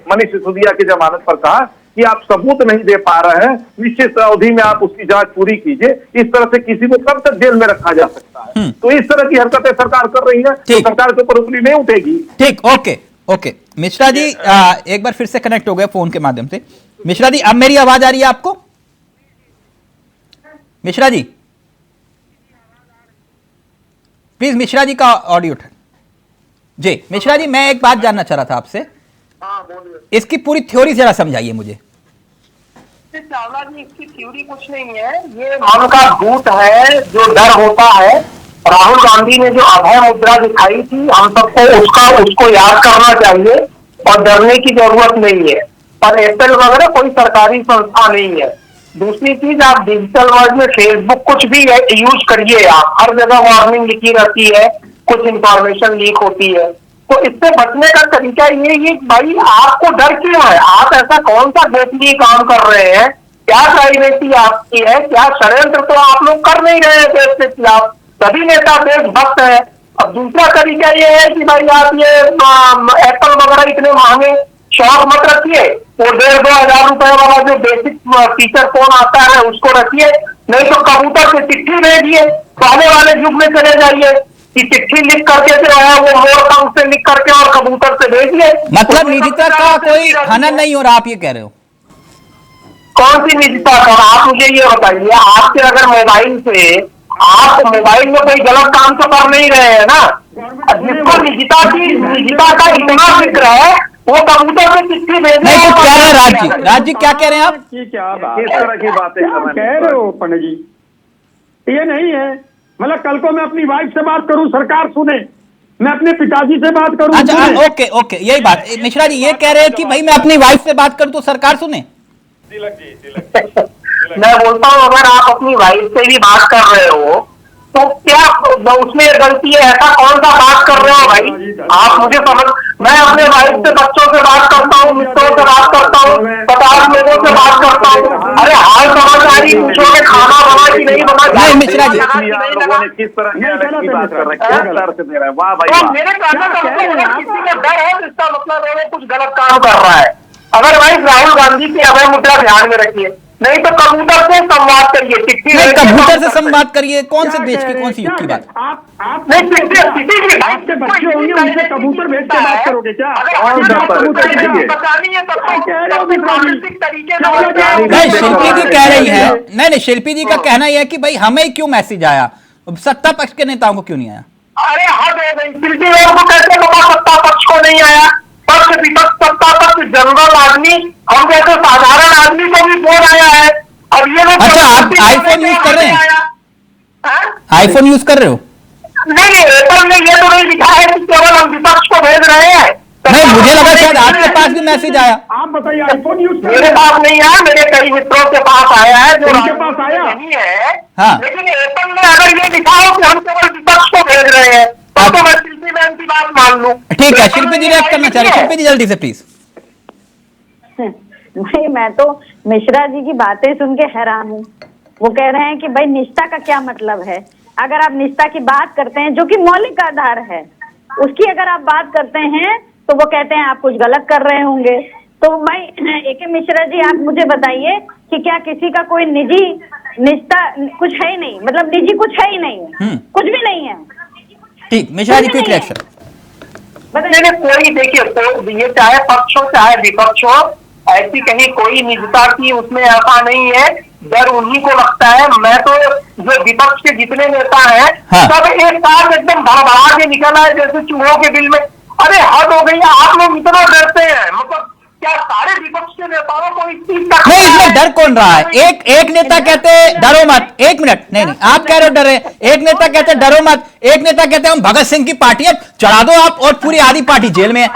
मनीष सिसोदिया की जमानत पर कहा कि आप सबूत नहीं दे पा रहे हैं, निश्चित अवधि में आप उसकी जांच पूरी कीजिए। इस तरह से किसी को कब तक जेल में रखा जा सकता है? तो इस तरह की हरकतें सरकार कर रही है, तो सरकार के ऊपर उंगली नहीं उठेगी। ठीक, ओके मिश्रा जी एक बार फिर से कनेक्ट हो गए फोन के माध्यम से। मिश्रा जी, अब मेरी आवाज आ रही है आपको? मिश्रा जी प्लीज, मिश्रा जी का ऑडियो उठा जी। मिश्रा जी, मैं एक बात जानना चाह रहा था आपसे। इसकी पूरी थ्योरी जरा समझाइए मुझे। चावला जी, इसकी थ्योरी कुछ नहीं है, ये मन का भूत है जो डर होता है। राहुल गांधी ने जो अभय मुद्रा दिखाई थी, हम सबको उसको याद करना चाहिए और डरने की जरूरत नहीं है। और एयरटेल वगैरह कोई सरकारी संस्था नहीं है। दूसरी चीज, आप डिजिटल वर्ल्ड में फेसबुक कुछ भी यूज करिए, आप हर जगह वार्निंग लिखी रहती है, कुछ इंफॉर्मेशन लीक होती है। तो इससे बचने का तरीका ये है, भाई आपको डर क्यों है? आप ऐसा कौन सा बेहतरीन काम कर रहे हैं? क्या प्राइवेसी आपकी है? क्या षड्यंत्र तो आप लोग कर नहीं रहे हैं देश के खिलाफ? सभी नेता देशभक्त है। अब दूसरा तरीका ये है कि भाई आप ये एप्पल वगैरह इतने महंगे शौक मत रखिए। वो 1,500-2 हजार रुपए वाला जो बेसिक फीचर फोन आता है उसको रखिए, नहीं तो कबूतर से चिट्ठी भेजिए। पहले वाले युग में चले जाइए कि चिट्ठी लिख करके जो है वो मोर पंख से लिख करके और कबूतर से भेजिए। मतलब निजता का कोई हनन नहीं हो रहा, आप ये कह रहे हो? कौन सी निजता का? आप मुझे ये बताइए, आपके अगर मोबाइल से आप मोबाइल में कोई गलत काम तो कर नहीं रहे हैं ना? जिसको निजता का इतना फिक्र है वो कबूतर में चिट्ठी भेजे। नहीं तो क्या है राज जी क्या कह रहे हैं आप? क्या बात, किस तरह की बातें कह रहे हो पंडित जी? ये नहीं है, मतलब कल को मैं अपनी वाइफ से बात करूं, सरकार सुने, मैं अपने पिताजी से बात करूं। अच्छा ओके यही बात। मिश्रा जी ये कह रहे हैं कि भाई मैं अपनी वाइफ से बात करूं तो सरकार सुने। मैं बोलता हूँ, अगर आप अपनी वाइफ से भी बात कर रहे हो तो क्या उसमें गलती है? ऐसा कौन सा बात कर रहे हो भाई? आप मैं अपने वाइफ से, बच्चों से बात करता हूँ, मित्रों से बात करता हूँ, 50 लोगों से बात करता हूँ। अरे हाल समाचार पूछोगे, खाना बना कि नहीं बना? नहीं मिश्रा जी, लोगों ने किस तरह की बात कर रखी है, दर्द दे रहा है। वाह भाई वाह। मेरे कहने का मतलब किसी का डर है, इसका मतलब है वो कुछ गलत काम कर रहा है। अगर भाई राहुल गांधी की अभय मुद्रा ध्यान में रखिए, नहीं तो कबूतर से संवाद करिए, चिट्ठी नहीं कबूतर से संवाद करिए। कौन से देश की कौन सी युग की बात? नहीं, चिट्ठी आपके बच्चे होंगे, उनसे कबूतर भेज के बात करोगे क्या? बतानी है तो मानसिक तरीके से। नहीं शिल्पी जी कह रही है, नहीं शिल्पी जी का कहना यह है कि भाई हमें क्यों मैसेज आया, सत्ता पक्ष के नेताओं को क्यों नहीं आया? अरे हद है भाई, शिल्पी को कैसे पता सत्ता पक्ष को नहीं आया? पक्ष विपक्ष सत्ता पक्ष जनरल आदमी, हम जैसे साधारण आदमी को भी फोन आया है। अब ये लोग अच्छा आप आईफोन यूज कर रहे हैं? आईफोन यूज कर रहे हो? नहीं, एप्पल ने ये तो नहीं लिखा है कि केवल हम विपक्ष को भेज रहे हैं। नहीं मुझे लगा शायद आपके पास भी मैसेज आया। आप बताइए, आईफोन यूज कर मेरे पास नहीं आया, मेरे कई मित्रों के पास आया है, जो उनके पास आया नहीं है। हाँ। लेकिन एप्पल ने अगर ये लिखा हो कि हम केवल विपक्ष को भेज रहे हैं, तो मैं शिल्पी मैम की बात मान लूं। ठीक है, शिल्पी जी रिएक्ट करना चाह रहे, शिल्पी जी जल्दी से प्लीज। नहीं, मैं तो मिश्रा जी की बातें सुन के हैरान हूँ। वो कह रहे हैं कि भाई निष्ठा का क्या मतलब है? अगर आप निष्ठा की बात करते हैं, जो कि मौलिक आधार है, उसकी अगर आप बात करते हैं तो वो कहते हैं आप कुछ गलत कर रहे होंगे। तो भाई ए.के. मिश्रा जी, आप मुझे बताइए कि क्या किसी का कोई निजी निष्ठा कुछ है ही नहीं, मतलब निजी कुछ है ही नहीं, कुछ भी नहीं है। ठीक, मिश्रा जी क्विक रिएक्शन बताइए। कोई देखिए, तो ये चाहे पक्ष हो चाहे विपक्ष हो, ऐसी कहीं कोई निजता की उसमें ऐसा नहीं है। डर उन्हीं को लगता है। मैं तो जो विपक्ष के जितने नेता हैं, सब एक साथ एकदम भड़बड़ा के निकल आए जैसे चूहों के बिल में। अरे हद हो गई है, आप लोग इतना डरते हैं। मतलब क्या सारे विपक्ष के नेताओं को इस चीज का नहीं, इसमें डर कौन रहा है? एक नेता कहते हैं डरो मत, एक मिनट, नहीं आप कह रहे हो डरे, एक नेता कहते हैं डरो मत, एक नेता कहते हैं हम भगत सिंह की पार्टी है, चढ़ा दो आप, और पूरी आधी पार्टी जेल में है।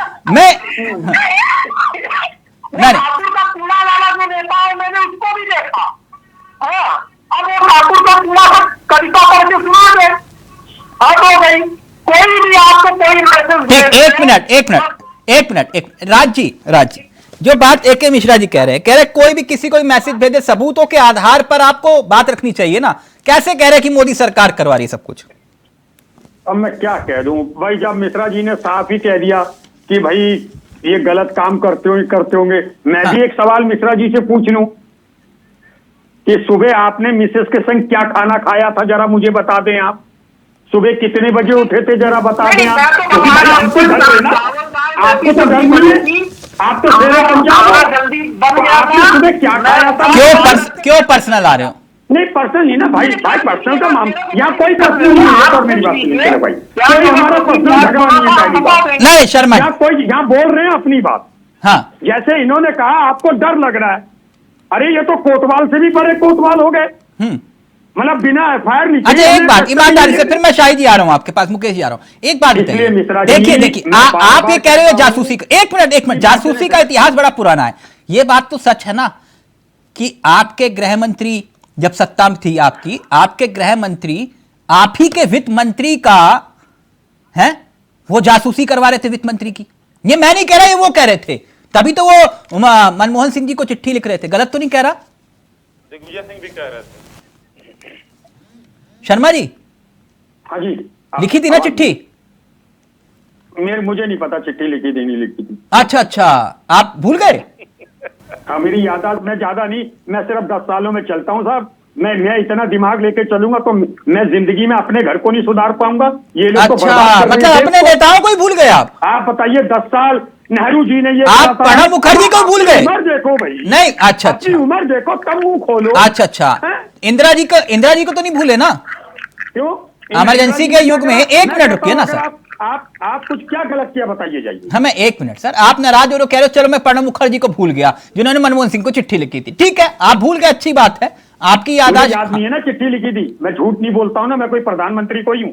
मैं ठाकुर का कूड़ा वाला जो नेता है, मैंने उसको भी देखा। हाँ, अब वो ठाकुर का कूड़ा कविता पढ़ के सुना दे, हद हो गई। कोई भी आपको कोई एक मिनट, राज जी जो बात ए.के. मिश्रा जी कह रहे हैं कोई भी किसी को भी मैसेज भेजे, सबूतों के आधार पर आपको बात रखनी चाहिए ना। कैसे कह रहे हैं कि मोदी सरकार करवा रही है सब कुछ? अब मैं क्या कह दूं भाई, जब मिश्रा जी ने साफ ही कह दिया कि भाई ये गलत काम करते होंगे। मैं भी एक सवाल मिश्रा जी से पूछ लूं कि सुबह आपने मिसेस के संग क्या खाना खाया था, जरा मुझे बता दें। आप सुबह कितने बजे उठे थे, जरा बता दें। आपको तो घर मिले, आप तो सुबह क्या खाया था? क्यों पर्सनल आ रहे हो? नहीं पर्सनल नहीं ना भाई, पर्सनल का मामला यहाँ कोई पर्सनल नहीं है। मेरी बात सुनिए भाई, कोई हमारा पर्सनल झगड़ा नहीं है। पहली बात नहीं शर्मा, कोई यहाँ बोल रहे हैं अपनी बात। हाँ, जैसे इन्होंने कहा आपको डर लग रहा है, अरे ये तो कोतवाल से भी बड़े कोतवाल हो गए। मतलब बिना एफआईआर नहीं। अच्छा एक बात ईमानदारी से, फिर मैं शाहिद जी आ रहा हूं आपके पास, मुकेश जी आ रहा हूं। एक बात बताइए, देखिए आप ये कह रहे हो जासूसी का, एक मिनट, जासूसी का इतिहास बड़ा पुराना है। ये बात तो सच है ना कि आपके गृह मंत्री जब सत्ता में थी आपकी, आपके गृह मंत्री आप ही के वित्त मंत्री का है वो जासूसी करवा रहे थे वित्त मंत्री की। ये मैं नहीं कह रहा, ये वो कह रहे थे। तभी तो वो मनमोहन सिंह जी को चिट्ठी लिख रहे थे। गलत तो नहीं कह रहा? दिग्विजय सिंह भी कह रहे थे। शर्मा जी, हाँ जी, लिखी थी ना चिट्ठी? मुझे नहीं पता चिट्ठी लिखी थी नहीं लिखी थी। अच्छा, आप भूल गए? हाँ, मेरी याददाश्त मैं ज्यादा नहीं, मैं सिर्फ 10 सालों में चलता हूँ साहब। मैं इतना दिमाग लेके चलूंगा तो मैं जिंदगी में अपने घर को नहीं सुधार पाऊंगा। ये लोग अच्छा, तो मतलब अपने नेताओं को ही भूल गए आप बताइए। 10 साल नेहरू जी ने ये, आप प्रणब मुखर्जी को भूल गए? उम्र देखो भाई, नहीं अच्छा, उम्र देखो तब मुंह खोलो। अच्छा, इंदिरा जी को तो नहीं भूले ना? क्यों? इमरजेंसी के युग में। एक मिनट रुकिए ना सर, आप कुछ क्या गलत किया बताइए जाइए। हमें एक मिनट सर, आप नाराज हो रहे, कह रहे हो चलो मैं प्रणब मुखर्जी को भूल गया जिन्होंने मनमोहन सिंह को चिट्ठी लिखी थी। ठीक है, आप भूल गए, अच्छी बात है, आपकी याददाश्त याद नहीं है ना चिट्ठी लिखी थी। मैं झूठ नहीं बोलता हूं ना, मैं कोई प्रधानमंत्री कोई हूं।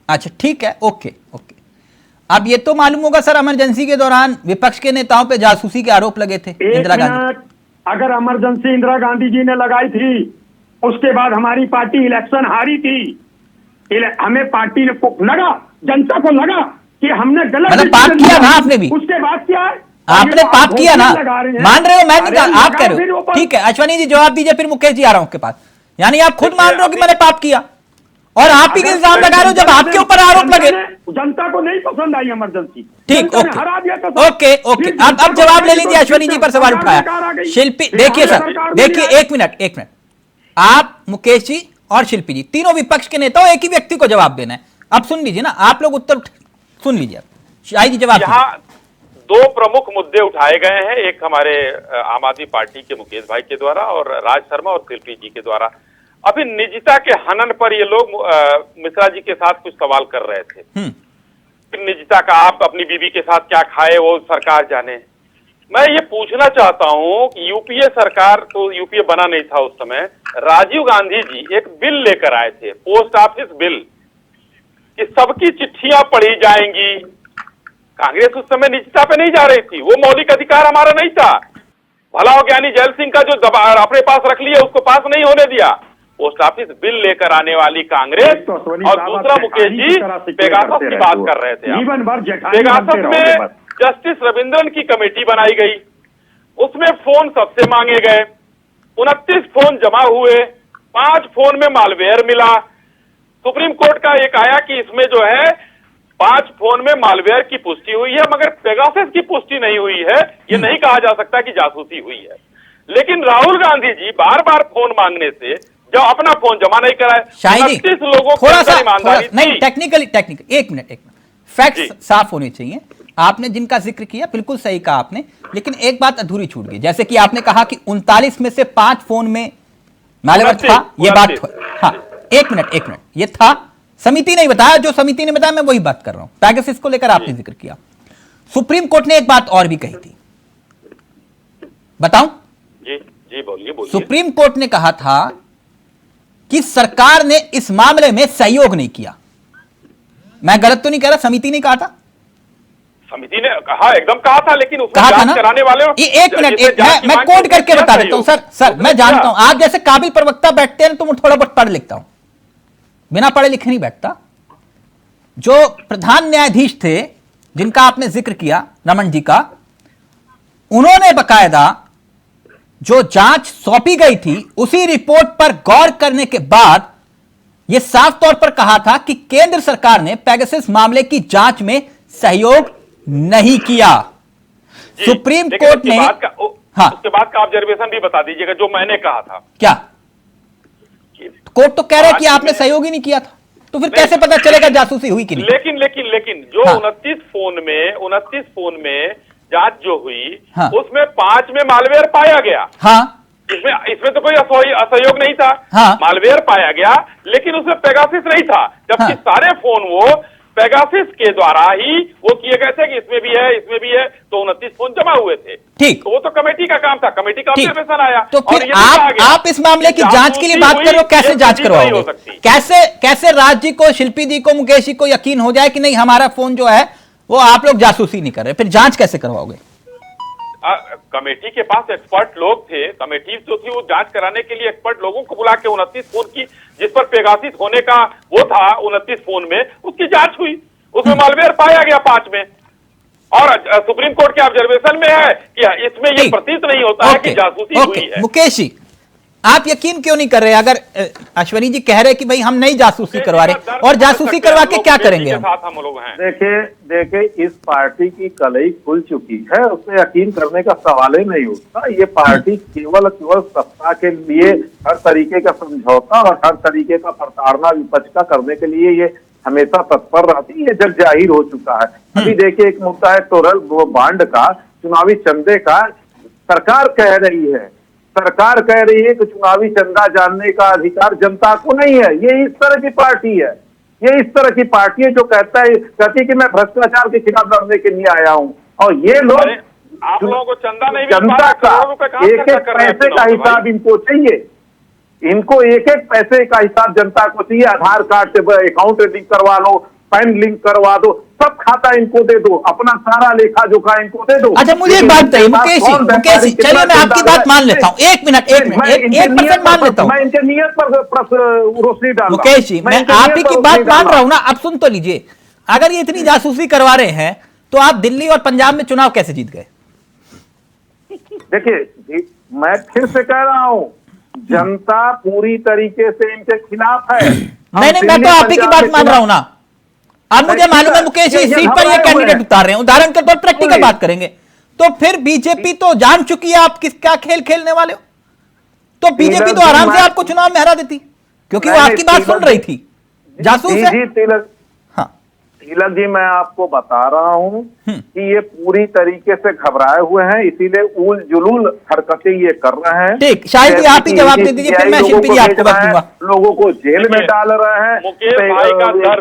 अच्छा ठीक है, ओके। अब ये तो मालूम होगा सर, इमरजेंसी के दौरान विपक्ष के नेताओं पे जासूसी के आरोप लगे थे इंदिरा गांधी। अगर इमरजेंसी इंदिरा गांधी जी ने लगाई थी, उसके बाद हमारी पार्टी इलेक्शन हारी थी। हमें पार्टी ने लगा, जनता को लगा कि हमने गलत मतलब पाप डिसीजन किया लिया। ना आपने भी। उसके बाद क्या है? आपने ये तो पाप आप किया ना, घोषणा लगा रहे हैं। मान रहे हो? मैं नहीं अरे कहा, आप कह फिर रहे वो हो। पर- ठीक है अश्वनी जी जवाब दीजिए, फिर मुकेश जी आ रहा हूं आपके पास। यानी आप खुद मान रहे हो कि मैंने पाप किया और आप ही के इल्जाम लगा रहे हो जब आपके ऊपर आरोप लगे। जनता को नहीं पसंद आई इमरजेंसी। ठीक, जनता ने हरा दिया था ओके ओके ओके। फिर अब जनता जवाब को ले लीजिए, अश्वनी जी पर सवाल सरकार बेकार आ उठाया। गई। शिल्पी फिर देखिए हमारे सर, सरकार देखिए में एक मिनट, आप मुकेश जी और शिल्पी जी तीनों विपक्ष के नेता हो, एक ही व्यक्ति को जवाब देना है। अब सुन लीजिए ना, आप लोग उत्तर सुन लीजिए। शाही जी जवाब यहाँ दो प्रमुख मुद्दे उठाए गए हैं, एक हमारे आम आदमी पार्टी के मुकेश भाई के द्वारा और राज शर्मा और शिल्पी जी के द्वारा। अभी निजता के हनन पर ये लोग मिश्रा जी के साथ कुछ सवाल कर रहे थे। निजता का, आप अपनी बीवी के साथ क्या खाए वो सरकार जाने। मैं ये पूछना चाहता हूं कि यूपीए सरकार, तो यूपीए बना नहीं था उस समय, राजीव गांधी जी एक बिल लेकर आए थे, पोस्ट ऑफिस बिल, कि सबकी चिट्ठियां पढ़ी जाएंगी। कांग्रेस उस समय निजता पे नहीं जा रही थी, वो मौलिक अधिकार हमारा नहीं था। भला हो ज्ञानी जैल सिंह का जो अपने पास रख लिया उसको पास नहीं होने दिया। पोस्ट ऑफिस बिल लेकर आने वाली कांग्रेस और दूसरा मुकेश जी पेगासस की बात कर रहे थे। जीवन भर जेठानी पेगासस बनते रहोगे में बस। जस्टिस रविंद्रन की कमेटी बनाई गई, उसमें फोन सबसे मांगे गए, 29 फोन जमा हुए, 5 फोन में मालवेयर मिला। सुप्रीम कोर्ट का एक आया कि इसमें जो है 5 फोन में मालवेयर की पुष्टि हुई है, मगर पेगासस की पुष्टि नहीं हुई है। ये नहीं कहा जा सकता कि जासूसी हुई है। लेकिन राहुल गांधी जी बार बार फोन मांगने से जो अपना फोन जमा नहीं कराए, शाही जी 29 लोगों थोड़ा की सा ईमानदारी नहीं, थी। टेक्निकल एक मिनट फैक्ट्स साफ होने चाहिए। आपने जिनका जिक्र किया बिल्कुल सही कहा आपने, लेकिन एक बात अधूरी छूट गई। जैसे कि आपने कहा कि 39 में से 5 फोन में मालवेयर था, ये बात, हाँ एक मिनट ये था, समिति नहीं बताया, जो समिति ने बताया मैं वही बात कर रहा हूं। पैगासस को लेकर आपने जिक्र किया। सुप्रीम कोर्ट ने एक बात और भी कही थी, बताऊं? जी जी बोलिए। सुप्रीम कोर्ट ने कहा था कि सरकार ने इस मामले में सहयोग नहीं किया। मैं गलत तो नहीं कह रहा, समिति ने कहा था? समिति ने कहा, एकदम कहा था, लेकिन उसमें कहा था जांच ना? कराने वाले एक मिनट, मैं कोड करके बता देता हूं सर, मैं जानता हूं आप जैसे काबिल प्रवक्ता बैठते हैं तो मैं थोड़ा बहुत पढ़ लिखता हूं, बिना पढ़े लिखे नहीं बैठता। जो प्रधान न्यायाधीश थे जिनका आपने जिक्र किया, रमन जी का, उन्होंने बकायदा जो जांच सौंपी गई थी उसी रिपोर्ट पर गौर करने के बाद यह साफ तौर पर कहा था कि केंद्र सरकार ने पेगासस मामले की जांच में सहयोग नहीं किया। सुप्रीम कोर्ट ने हाँ, उसके बाद का ऑब्जर्वेशन भी बता दीजिएगा जो मैंने कहा था। क्या कोर्ट तो कह रहा है कि आपने सहयोग ही नहीं किया था, तो फिर कैसे पता चलेगा जासूसी हुई कि नहीं? लेकिन जो हाँ। 29 फोन में जांच जो हुई, हाँ। उसमें 5 में मालवेयर पाया गया। हाँ, इसमें तो कोई असहयोग नहीं था। हाँ। मालवेयर पाया गया, लेकिन उसमें पेगासस नहीं था, जबकि हाँ। सारे फोन वो पेगासस के द्वारा ही वो किए गए थे कि इसमें भी है, तो 29 फोन जमा हुए थे। ठीक, तो वो तो कमेटी का काम था, कमेटी का ठीक। ऑब्जर्वेशन आया। तो और फिर ये भी कहा गया आप इस मामले की कि जांच के लिए बात कर रहे हो, कैसे ये जांच चीज नहीं हो करवाओगे? सकती। कैसे राज जी को, शिल्पी जी को, मुकेश जी को यकीन हो जाए कि नहीं हमारा फोन जो है वो आप लोग जासूसी नहीं कर रहे? फिर जांच कैसे करवाओगे? कमेटी के पास एक्सपर्ट लोग थे, कमेटी जो थी वो जांच कराने के लिए एक्सपर्ट लोगों को बुला के 29 फोन की, जिस पर पेगासस होने का वो था 29 फोन में, उसकी जांच हुई, उसमें मालवेयर पाया गया 5 में। और सुप्रीम कोर्ट के ऑब्जर्वेशन में है कि इसमें ये प्रतीत नहीं होता है कि जासूसी हुई है। मुकेश जी आप यकीन क्यों नहीं कर रहे? अगर अश्वनी जी कह रहे कि भाई हम नहीं जासूसी करवा रहे, और जासूसी करवा के क्या करेंगे हम लोग हैं? देखिए इस पार्टी की कलई खुल चुकी है, उसमें यकीन करने का सवाल ही नहीं उठता। ये पार्टी केवल सत्ता के लिए हर तरीके का समझौता और हर तरीके का प्रताड़ना विपक्ष का करने के लिए ये हमेशा तत्पर रहती है, ये जग जाहिर हो चुका है। अभी देखिए एक मुद्दा है टोरल बांड का, चुनावी चंदे का। सरकार कह रही है कि चुनावी चंदा जानने का अधिकार जनता को नहीं है। ये इस तरह की पार्टी है, जो कहती है कि मैं भ्रष्टाचार के खिलाफ लड़ने के लिए आया हूँ, और ये लोग आप लोगों को चंदा नहीं, जनता का एक पैसे का हिसाब इनको चाहिए। इनको एक पैसे का हिसाब जनता को चाहिए। आधार कार्ड से अकाउंट लिंक करवा लो, पैन लिंक करवा दो, सब खाता इनको दे दो, अपना सारा लेखा जोखा इनको दे दो। अच्छा मुझे एक बात बताइए मुकेश जी, चलिए मैं आपकी बात मान लेता हूँ, एक मिनट 1% मान लेता हूँ। मैं इनके नियत पर रोशनी डाल मुकेश जी मैं आप ही की बात मान रहा हूँ ना। अब सुन तो लीजिए, अगर ये इतनी जासूसी करवा रहे हैं तो आप दिल्ली और पंजाब में चुनाव कैसे जीत गए? देखिए, मैं फिर से कह रहा हूं, जनता पूरी तरीके से इनके खिलाफ है। नहीं, मैं तो आप ही की बात मान रहा हूं ना। अब मुझे मालूम है मुकेश इस सीट पर ये कैंडिडेट उतार रहे हैं, उदाहरण के तौर प्रैक्टिकल बात करेंगे तो फिर बीजेपी तो जान चुकी है आप क्या खेल खेलने वाले हो। तो बीजेपी तो आराम से आपको चुनाव में हरा देती, क्योंकि वो आपकी बात सुन रही थी। जासूस है। तिलक जी, मैं आपको बता रहा हूं कि ये पूरी तरीके से घबराए हुए हैं, इसीलिए उल जुलूल हरकतें ये कर रहे हैं। ठीक, शायद भी आप ही जवाब दे दीजिए, फिर मैं शिल्पी जी आपको वक्त दूंगा। लोगों को जेल में डाल रहे हैं,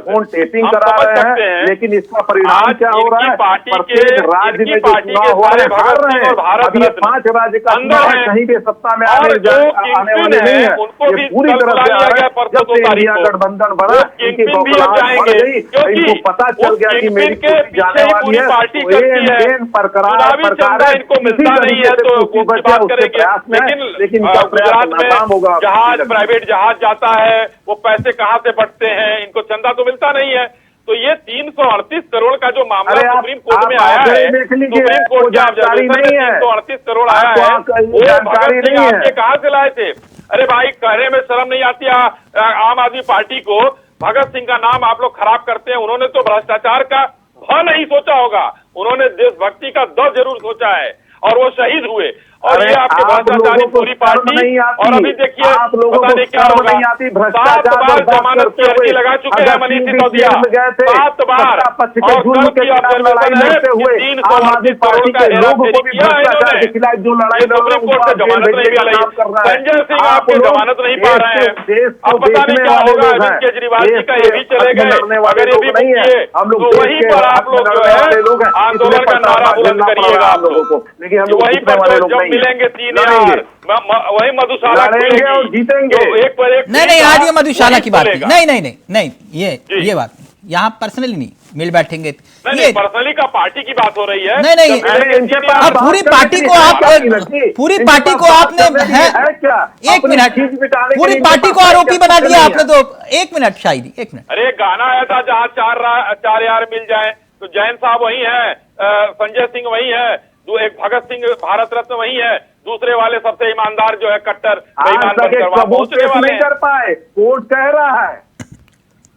फोन टेपिंग करा रहे हैं, लेकिन इसका परिणाम क्या हो रहा है? प्रत्येक राज्य में जो चुनाव हो रहे हैं हार रहे हैं। अगले 5 राज्य का चुनाव कहीं भी सत्ता में आने वाले नहीं है, ये पूरी तरह से आ रहा है। जब से इंडिया गठबंधन बना, इनकी बौखलाहट बढ़ गई, इनको पता चल गया कि मेरी कुर्सी जाने वाली है, इनको मिलता नहीं है तो वो बात करेंगे। लेकिन गुजरात में जहाज, प्राइवेट जहाज जाता है, वो पैसे कहां से बढ़ते हैं, इनको चंदा तो मिलता नहीं है। तो ये 338 करोड़ का जो मामला सुप्रीम कोर्ट में आया है, सुप्रीम कोर्ट की ऑब्जर्वेशन में 338 करोड़ आया है, वो भगत सिंह आपके कहां से लाए थे? अरे भाई, कहने में शर्म नहीं आती आम आदमी पार्टी को? भगत सिंह का नाम आप लोग खराब करते हैं। उन्होंने तो भ्रष्टाचार का भ नहीं सोचा होगा, उन्होंने देशभक्ति का द जरूर सोचा है, और वो शहीद हुए। और ये आपके भ्रष्टाचारी पूरी पार्टी। और अभी देखिए, पता नहीं क्या होगा, 7 बार जमानत की अर्जी लगा चुके हैं मनीष सिसोदिया, 7 बार। और कल की ऑब्जर्वेशन है कि 338 करोड़ का हेराफेरी किया है इन्होंने। सुप्रीम कोर्ट से जमानत नहीं मिल रही। संजय सिंह आपकी जमानत नहीं पा रहे हैं। अब पता नहीं क्या होगा। अरविंद केजरीवाल जी का ये भी चले गए, अगर ये भी मुक्ति है तो वहीं पर आप लोग जो है आंदोलन का नारा बुलंद करिएगा आप लोग। वहीं पर जब मिलेंगे 3 यार, वही मधुशाला और जीतेंगे एक पर एक। नहीं, आज ये मधुशाला की बात नहीं, ये बात यहाँ पर्सनली नहीं मिल बैठेंगे। नहीं, पर्सनली का पार्टी की बात हो रही है। नहीं, अब पूरी पार्टी को आपने एक मिनट, पूरी पार्टी को आरोपी बना दिया आपने। तो एक मिनट शायद, एक मिनट। अरे गाना आया था जहाँ 4 यार मिल जाए, तो जैन साहब वही है, संजय सिंह वही है, एक भगत सिंह भारत रत्न वही है, दूसरे वाले सबसे ईमानदार जो है कट्टर नहीं कर पाए। कोर्ट कह रहा है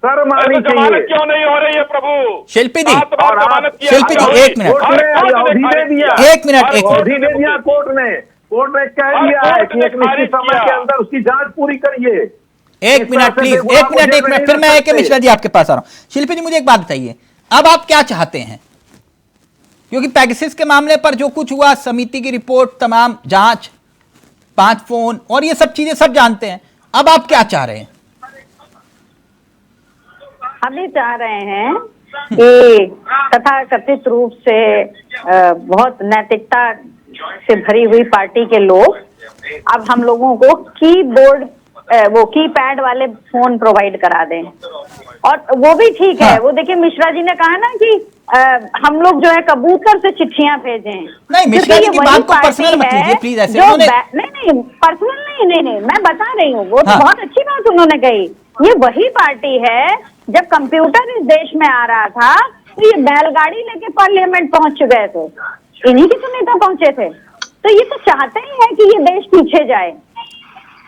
सर मानी जमानत क्यों नहीं हो रही है प्रभु? शिल्पी जी, शिल्पी जी, एक मिनट, एक मिनट। कोर्ट ने कह दिया है कि एक निश्चित समय के अंदर उसकी जांच पूरी करिए। एक मिनट प्लीज, एक मिनट, फिर मैं AK मिश्रा जी आपके पास आ रहा हूं। शिल्पी जी, मुझे एक बात बताइए, अब आप क्या चाहते हैं? क्योंकि पैगासस के मामले पर जो कुछ हुआ, समिति की रिपोर्ट, तमाम जांच, 5 फोन और ये सब चीजें सब जानते हैं। अब आप क्या चाह रहे हैं? हम ये चाह रहे हैं कि तथाकथित रूप से बहुत नैतिकता से भरी हुई पार्टी के लोग अब हम लोगों को कीबोर्ड, वो कीपैड वाले फोन प्रोवाइड करा दें। और वो भी ठीक है। वो देखिए, मिश्रा जी ने कहा ना कि हम लोग जो है कबूतर से चिट्ठियां भेजें। नहीं, मिश्रा जी की बात को पर्सनल मत लीजिए प्लीज। ऐसे नहीं, पर्सनल नहीं, मैं बता रही हूँ। वो तो बहुत अच्छी बात उन्होंने कही। ये वही पार्टी है, जब कंप्यूटर इस देश में आ रहा था तो ये बैलगाड़ी लेके पार्लियामेंट पहुंच गए थे, इन्हीं के तो नेता पहुंचे थे। तो ये तो चाहते ही है कि ये देश पीछे जाए।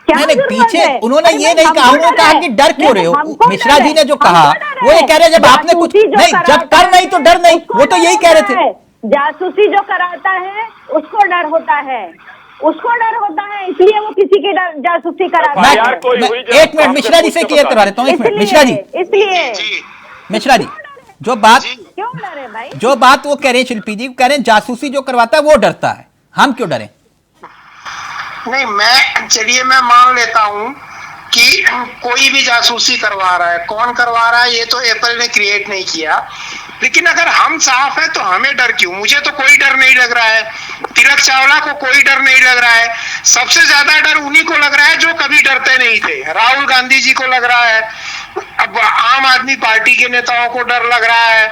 नहीं, पीछे उन्होंने ये नहीं कहा, उन्होंने कहा कि डर क्यों रहे हो। मिश्रा जी ने जो कहा वो ये कह रहे जब आपने कुछ नहीं, जब कर नहीं तो डर नहीं, वो तो यही कह रहे थे। जासूसी जो कराता है उसको डर होता है, इसलिए वो किसी की जासूसी कराता है। एक मिनट मिश्रा जी से क्लियर करवा देता हूँ। एक मिनट मिश्रा जी, इसलिए मिश्रा जी, जो बात क्यों डरे भाई? जो बात वो कह रहे हैं शिल्पी जी, कह रहे हैं जासूसी जो करवाता है वो डरता है, हम क्यों डरे? नहीं, चलिए मैं मान लेता हूं कि कोई भी जासूसी करवा रहा है, कौन करवा रहा है ये तो एप्पल ने क्रिएट नहीं किया। लेकिन अगर हम साफ है तो हमें डर क्यों? मुझे तो कोई डर नहीं लग रहा है, तिलक चावला को कोई डर नहीं लग रहा है। सबसे ज्यादा डर उन्हीं को लग रहा है जो कभी डरते नहीं थे। राहुल गांधी जी को लग रहा है, अब आम आदमी पार्टी के नेताओं को डर लग रहा है,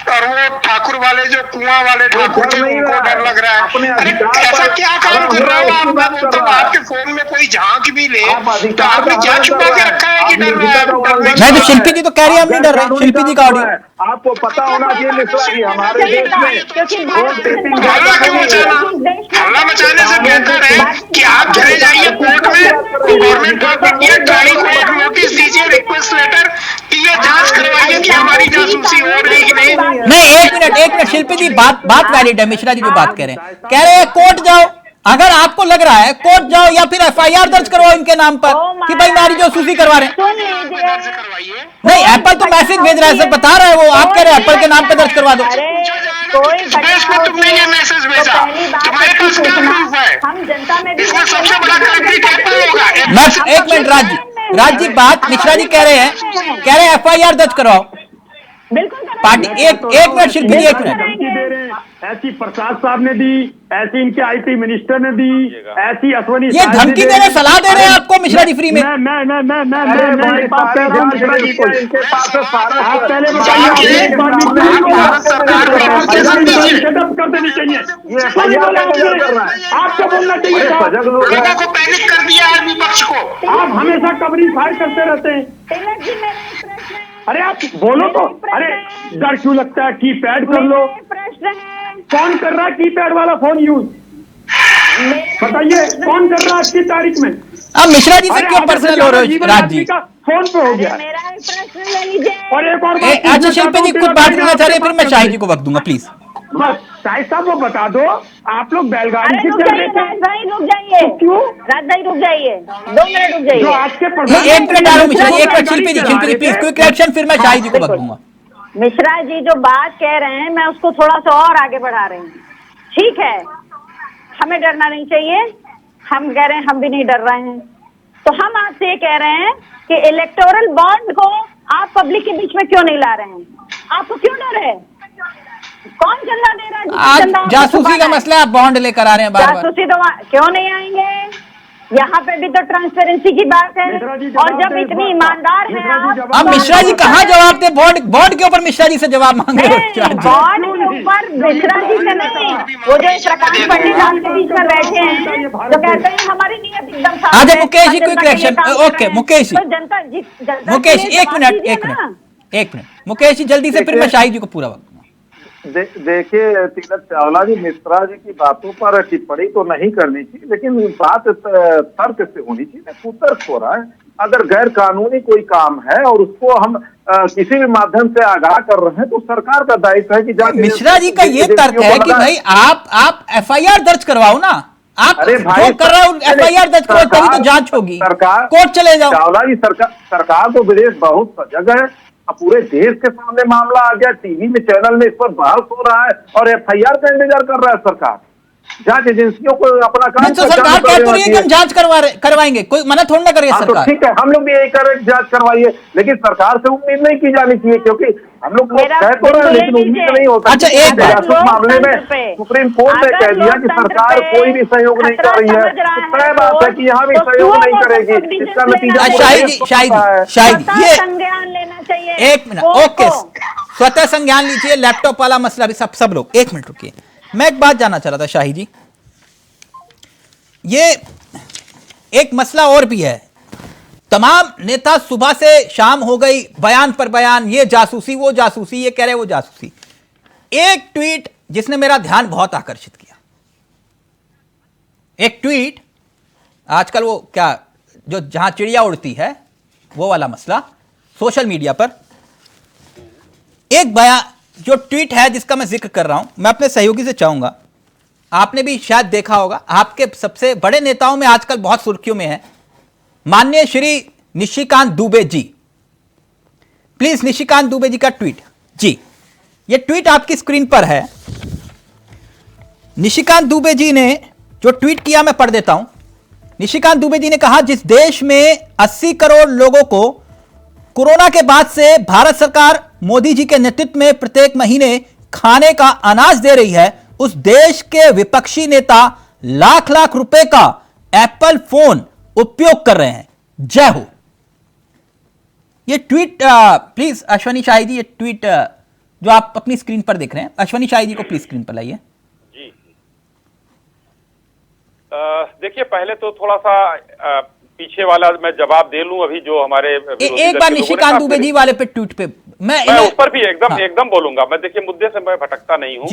और वो ठाकुर वाले जो कुआं वाले ठाकुर थे उनको डर लग रहा है। अरे ऐसा क्या काम कर रहे हो आप? मैं बोलता हूँ आपके फोन में कोई झांक भी ले तो आपने क्या छुपा के रखा है कि डर रहा है? नहीं तो शिल्पी जी तो कह रही है हम नहीं डर रहे। शिल्पी जी का ऑडियो आपको पता होना चाहिए मिश्रा जी, हमारे देश में हल्ला मचाने से बेहतर है कि आप चले जाइए कोर्ट में, गवर्नमेंट को गाड़ी को एक नोटिस दीजिए, रिक्वेस्ट लेटर कि ये जांच करवाइए कि हमारी जासूसी हो रही है कि नहीं। नहीं, एक मिनट शिल्पी जी, बात वैलिड है। मिश्रा जी जो बात कह रहे हैं कोर्ट जाओ। अगर आपको लग रहा है कोर्ट जाओ या फिर एफआईआर दर्ज करवाओ इनके नाम पर कि भाई हमारी जासूसी करवा रहे हैं। नहीं, एप्पल तो मैसेज भेज रहा है सर, बता रहा है वो। आप कह रहे हैं एप्पल के नाम पे दर्ज करवा दो। देश में तुमने ये मैसेज भेजा, तुम्हारे पास क्या प्रूफ है? हम जनता में भी इसमें सबसे बड़ा कल्प्रिट एप्पल होगा। एक मिनट राज जी बात मिश्रा जी कह रहे हैं एफआईआर दर्ज करवाओ। बिल्कुल पार्टी एक मिनट शिल्पी जी, एक मिनट। धमकी दे रहे हैं, ऐसी प्रसाद साहब ने दी, ऐसी इनके आईटी मिनिस्टर ने दी, ऐसी अश्वनी ये धमकी दे रहे, सलाह दे रहे हैं आपको मिश्रा जी फ्री में। मैं बात कर रहा हूँ मिश्रा जी को। आप पहले बताइए, कर देनी चाहिए, आपको बोलना चाहिए। लोगों को पैनिक कर दिया है विपक्ष को। आप हमेशा कवरिंग फायर करते रहते हैं। टेलर जी मेरा एक प्रश्न है। अरे आप बोलो तो। अरे डर क्यों लगता है? कीपैड कर लो। प्रश्न है, कौन कर रहा है कीपैड वाला फोन यूज? बताइए कौन कर रहा है आज की तारीख में? अब मिश्रा जी से क्यों पर्सनल हो रहे हो राज जी? फोन पे हो गया। मेरा एक प्रश्न ले लीजिए। और एक और अच्छा शिल्पी जी कुछ बात करना चाह रहे हैं, फिर मैं शाहिद जी को वक्त दूंगा प्लीज। बस शाहिद साहब वो बता दो, आप लोग बैलगाड़ी से रुक चल जाइए रहे थे। राज भाई, रुक जाइए। क्यों? राज भाई रुक जाइए, 2 मिनट रुक जो जाइए। आपके एक मिनट आ रहा हूँ मिश्रा जी, एक minute Shilpi ji please quick reaction, फिर मैं शाहिद जी को वक्त दूंगा। मिश्रा जी जो बात कह रहे हैं मैं उसको थोड़ा सा और आगे बढ़ा रही हूँ। ठीक है, हमें डरना नहीं चाहिए। हम कह रहे हैं हम भी नहीं डर रहे हैं। तो हम आपसे ये कह रहे हैं कि इलेक्टोरल बॉन्ड को आप पब्लिक के बीच में क्यों नहीं ला रहे हैं? आपको क्यों डर है? कौन चंदा दे रहा है? आज जासूसी का मसला आप बॉन्ड लेकर आ रहे हैं बार-बार। जासूसी तो क्यों नहीं आएंगे? यहाँ पे भी तो ट्रांसपेरेंसी की बात है। और जब इतनी ईमानदार है आप, अब मिश्रा जी कहाँ जवाब दे? बॉन्ड के ऊपर मिश्रा जी से जवाब मांग रहे हो? बॉन्ड के ऊपर मिश्रा जी से नहीं, वो जो प्रकाश पंडित आपके बीच में बैठे हैं तो कहते हैं हमारी नीयत एकदम साफ है। अच्छा Mukesh ji quick reaction. Okay Mukesh ji, तो जनता मुकेश एक मिनट मुकेश जी जल्दी से, फिर मैं शाहिद जी को पूरा वक्त। देखिए तिलक चावला जी, मिश्रा जी की बातों पर टिप्पणी तो नहीं करनी चाहिए, लेकिन बात तर्क से होनी चाहिए। कुतर्क हो रहा है। अगर गैर कानूनी कोई काम है और उसको हम किसी भी माध्यम से आगाह कर रहे हैं तो सरकार का दायित्व है कि जाके मिश्रा जी का ये तर्क है कि भाई आप एफआईआर दर्ज करवाओ ना। आप जो कर रहे हो एफआईआर दर्ज करवाओ, तभी तो जांच होगी। सरकार कोर्ट चले जाओ। चावला जी सरकार तो विदेश बहुत सजग है। अब पूरे देश के सामने मामला आ गया, टीवी में चैनल में इस पर बहस हो रहा है और एफआईआर का इंतजार कर रहा है सरकार। जांच एजेंसियों को अपना काम तो सरकार कह तो रही है कि हम जांच करवाएंगे, कोई मना थोड़ा ना करेगा सरकार। ठीक है, हम लोग भी यही करें, जांच करवाइए, लेकिन सरकार से उम्मीद नहीं की जानी चाहिए, क्योंकि हम लोग कह तो रहे हैं लेकिन उम्मीद नहीं होता। अच्छा एक मामले में सुप्रीम कोर्ट ने कह दिया कि सरकार कोई भी सहयोग नहीं कर रही है, तो तय बात है कि यहाँ भी सहयोग नहीं करेगी। इसका नतीजा शायद ये संज्ञान लेना चाहिए। एक मिनट, ओके स्वतः संज्ञान लीजिए। लैपटॉप वाला मसला भी सब लोग एक मिनट रुकिए। मैं एक बात जानना चाह रहा था शाहिद जी, ये एक मसला और भी है। तमाम नेता सुबह से शाम हो गई बयान पर बयान, ये जासूसी वो जासूसी, ये कह रहे वो जासूसी। एक ट्वीट जिसने मेरा ध्यान बहुत आकर्षित किया, एक ट्वीट आजकल वो क्या जो जहां चिड़िया उड़ती है वो वाला मसला सोशल मीडिया पर, एक बयान जो ट्वीट है जिसका मैं जिक्र कर रहा हूं, मैं अपने सहयोगी से चाहूंगा, आपने भी शायद देखा होगा, आपके सबसे बड़े नेताओं में आजकल बहुत सुर्खियों में है माननीय श्री निशिकांत दुबे जी। प्लीज निशिकांत दुबे जी का ट्वीट जी, ये ट्वीट आपकी स्क्रीन पर है। निशिकांत दुबे जी ने जो ट्वीट किया मैं पढ़ देता हूं। निशिकांत दुबे जी ने कहा, जिस देश में 80 करोड़ लोगों को कोरोना के बाद से भारत सरकार मोदी जी के नेतृत्व में प्रत्येक महीने खाने का अनाज दे रही है, उस देश के विपक्षी नेता लाख लाख रुपए का एप्पल फोन उपयोग कर रहे हैं। जय हो। ये ट्वीट प्लीज अश्वनी शाहिद जी, ये ट्वीट जो आप अपनी स्क्रीन पर देख रहे हैं। अश्वनी शाही जी को प्लीज स्क्रीन पर लाइए। जी देखिए, पहले तो थोड़ा सा पीछे वाला मैं जवाब दे लूं अभी, जो हमारे एक बार निशिकांत दुबे जी वाले पे ट्वीट पे मैं उस पर भी एकदम बोलूंगा। मैं देखिए, मुद्दे से मैं भटकता नहीं हूं।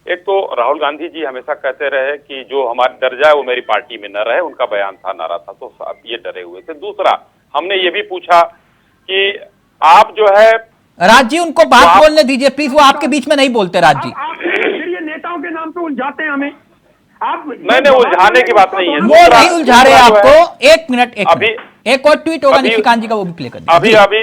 एक तो राहुल गांधी जी हमेशा कहते रहे कि जो हमारा दर्जा है वो मेरी पार्टी में न रहे, उनका बयान था, नारा था, तो अब ये डरे हुए थे। दूसरा, हमने ये भी पूछा कि आप जो है राज जी उनको बात बोलने दीजिए प्लीज, वो आपके बीच में नहीं बोलते। राज जी ये नेताओं के नाम पे उलझाते हैं हमें। आप मैंने उलझाने की बात नहीं है, वो नहीं उलझा रहे आपको। एक मिनट एक और ट्वीट होगा निशिकांत जी का, वो भी प्ले कर दीजिए। अभी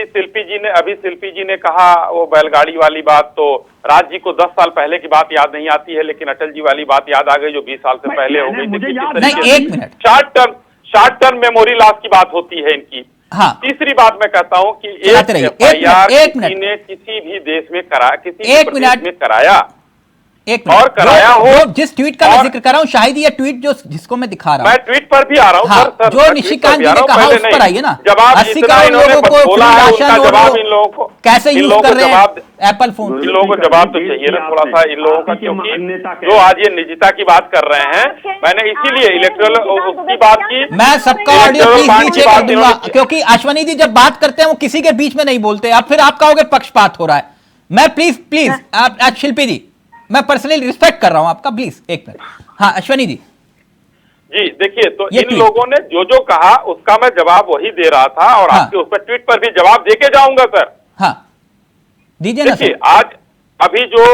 शिल्पी जी ने कहा वो बैलगाड़ी वाली बात, तो राज जी को 10 साल पहले की बात याद नहीं आती है, लेकिन अटल जी वाली बात याद आ गई जो 20 साल से पहले हो गई थी। नहीं, एक minute, short term memory loss की बात होती है इनकी। हाँ, तीसरी बात मैं कहता हूं कि एक मिनट ने किसी भी देश में कराया, किसी प्रदेश में कराया, एक और कराया हो, जिस ट्वीट का मैं जिक्र कर रहा हूँ शायद ये ट्वीट जो जिसको मैं दिखा रहा हूँ, मैं ट्वीट पर भी आ रहा हूँ। हाँ, सर, जो निशिकांत जी ने कहा उस पर आइए ना। जवाब 80 करोड़ लोगों को बोला है, उसका जवाब इन लोगों को कैसे यूज कर रहे हैं एप्पल फोन। इन लोगों को जवाब तो चाहिए ना थोड़ा सा इन लोगों का, क्योंकि जो आज ये निजता की बात कर रहे हैं, मैंने इसीलिए इलेक्ट्रल उसकी बात की। मैं सबका ऑडियो प्लीज नीचे कर दूंगा, क्योंकि अश्वनी जी जब बात करते हैं वो किसी के बीच में नहीं बोलते। अब फिर आप कहोगे पक्षपात हो रहा है। मैं प्लीज आप शिल्पी जी, मैं पर्सनली रिस्पेक्ट कर रहा हूं आपका, प्लीज एक मिनट। हाँ अश्वनी जी देखिए, तो इन लोगों ने जो कहा उसका मैं जवाब वही दे रहा था, और आपके उस पर ट्वीट पर भी जवाब देके जाऊंगा सर। हाँ दीजिए ना। देखिए, आज अभी जो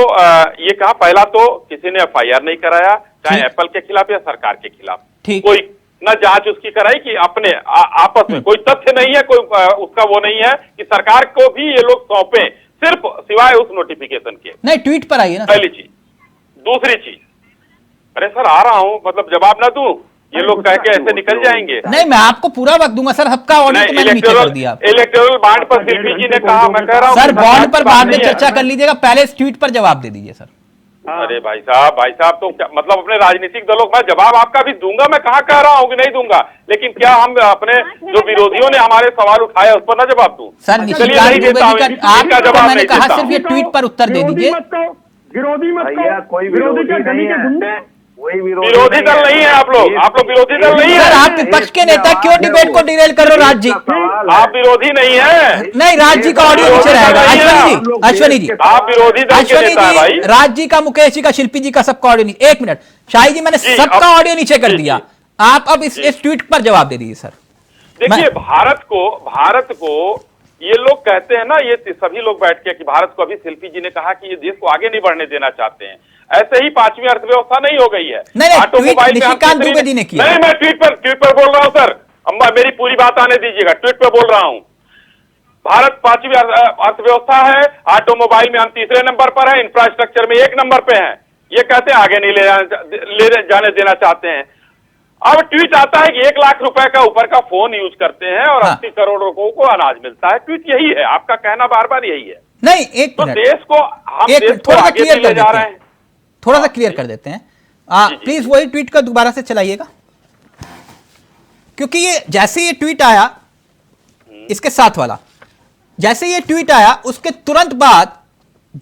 ये कहा, पहला तो किसी ने FIR नहीं कराया, चाहे एप्पल के खिलाफ या सरकार के खिलाफ, कोई न जांच उसकी कराई कि अपने आपस में कोई तथ्य नहीं है, कोई उसका वो नहीं है कि सरकार को भी ये लोग सौंपे, सिर्फ सिवाय उस नोटिफिकेशन के। नहीं, ट्वीट पर आइए ना। पहली चीज। दूसरी चीज, अरे सर आ रहा हूं, मतलब जवाब ना दूं, ये लोग कह के ऐसे निकल जाएंगे। नहीं, मैं आपको पूरा वक्त दूंगा सर, सबका ऑडियो तो मैंने नीचे कर दिया। इलेक्टोरल बॉन्ड पर शिल्पी जी ने कहा, मैं कह रहा हूं सर बॉन्ड पर बाद में चर्चा कर लीजिएगा, पहले इस ट्वीट पर जवाब दे दीजिए सर। अरे भाई साहब तो मतलब अपने राजनीतिक दलों का जवाब आपका भी दूंगा, मैं कहाँ कह रहा हूँ कि नहीं दूंगा, लेकिन क्या हम अपने जो विरोधियों ने हमारे सवाल उठाया उस पर ना जवाब दूं? सर निशिकांत दुबे जी का आपका जवाब मैंने कहा सिर्फ ये ट्वीट पर उत्तर दे दीजिए। विरोधी मत भैया, कोई विरोधी नहीं है। विरोधी दल नहीं है आप लोग विरोधी दल नहीं है। सर आप विपक्ष के नेता क्यों डिबेट को डिरेल कर रहे हो? राज जी आप विरोधी नहीं है। नहीं, राज जी का ऑडियो नीचे रहेगा। अश्वनी जी आप विरोधी दल के नेता हैं भाई। राज जी का, मुकेश जी का, शिल्पी जी का, सबका ऑडियो नीचे। एक मिनट शाही जी, मैंने सबका ऑडियो नीचे कर दिया, आप अब इस ट्वीट पर जवाब दे दीजिए सर। देखिए, भारत को ये लोग कहते हैं ना, ये सभी लोग बैठ के कि भारत को, अभी शिल्पी जी ने कहा कि ये देश को आगे नहीं बढ़ने देना चाहते हैं। ऐसे ही 5वीं अर्थव्यवस्था नहीं हो गई है। ऑटोमोबाइल निशिकांत दुबे जी ने किया। नहीं, मैं ट्वीट पर बोल रहा हूं सर, अम्मा मेरी पूरी बात आने दीजिएगा, ट्वीट पर बोल रहा हूं। भारत 5वीं अर्थव्यवस्था है, ऑटोमोबाइल में हम 3रे नंबर पर है, इंफ्रास्ट्रक्चर में 1 नंबर पे है। ये कहते हैं आगे नहीं ले जाने देना चाहते हैं। अब ट्वीट आता है कि 1 लाख रुपए का ऊपर का फोन यूज करते हैं और 80 करोड़ लोगों को अनाज मिलता है। ट्वीट यही है, आपका कहना बार बार यही है। नहीं, एक तो देश को थोड़ा सा क्लियर ले जा रहे हैं, थोड़ा सा क्लियर कर देते हैं। प्लीज वही ट्वीट का दोबारा से चलाइएगा, क्योंकि ये जैसे ये ट्वीट आया, इसके साथ वाला जैसे ये ट्वीट आया उसके तुरंत बाद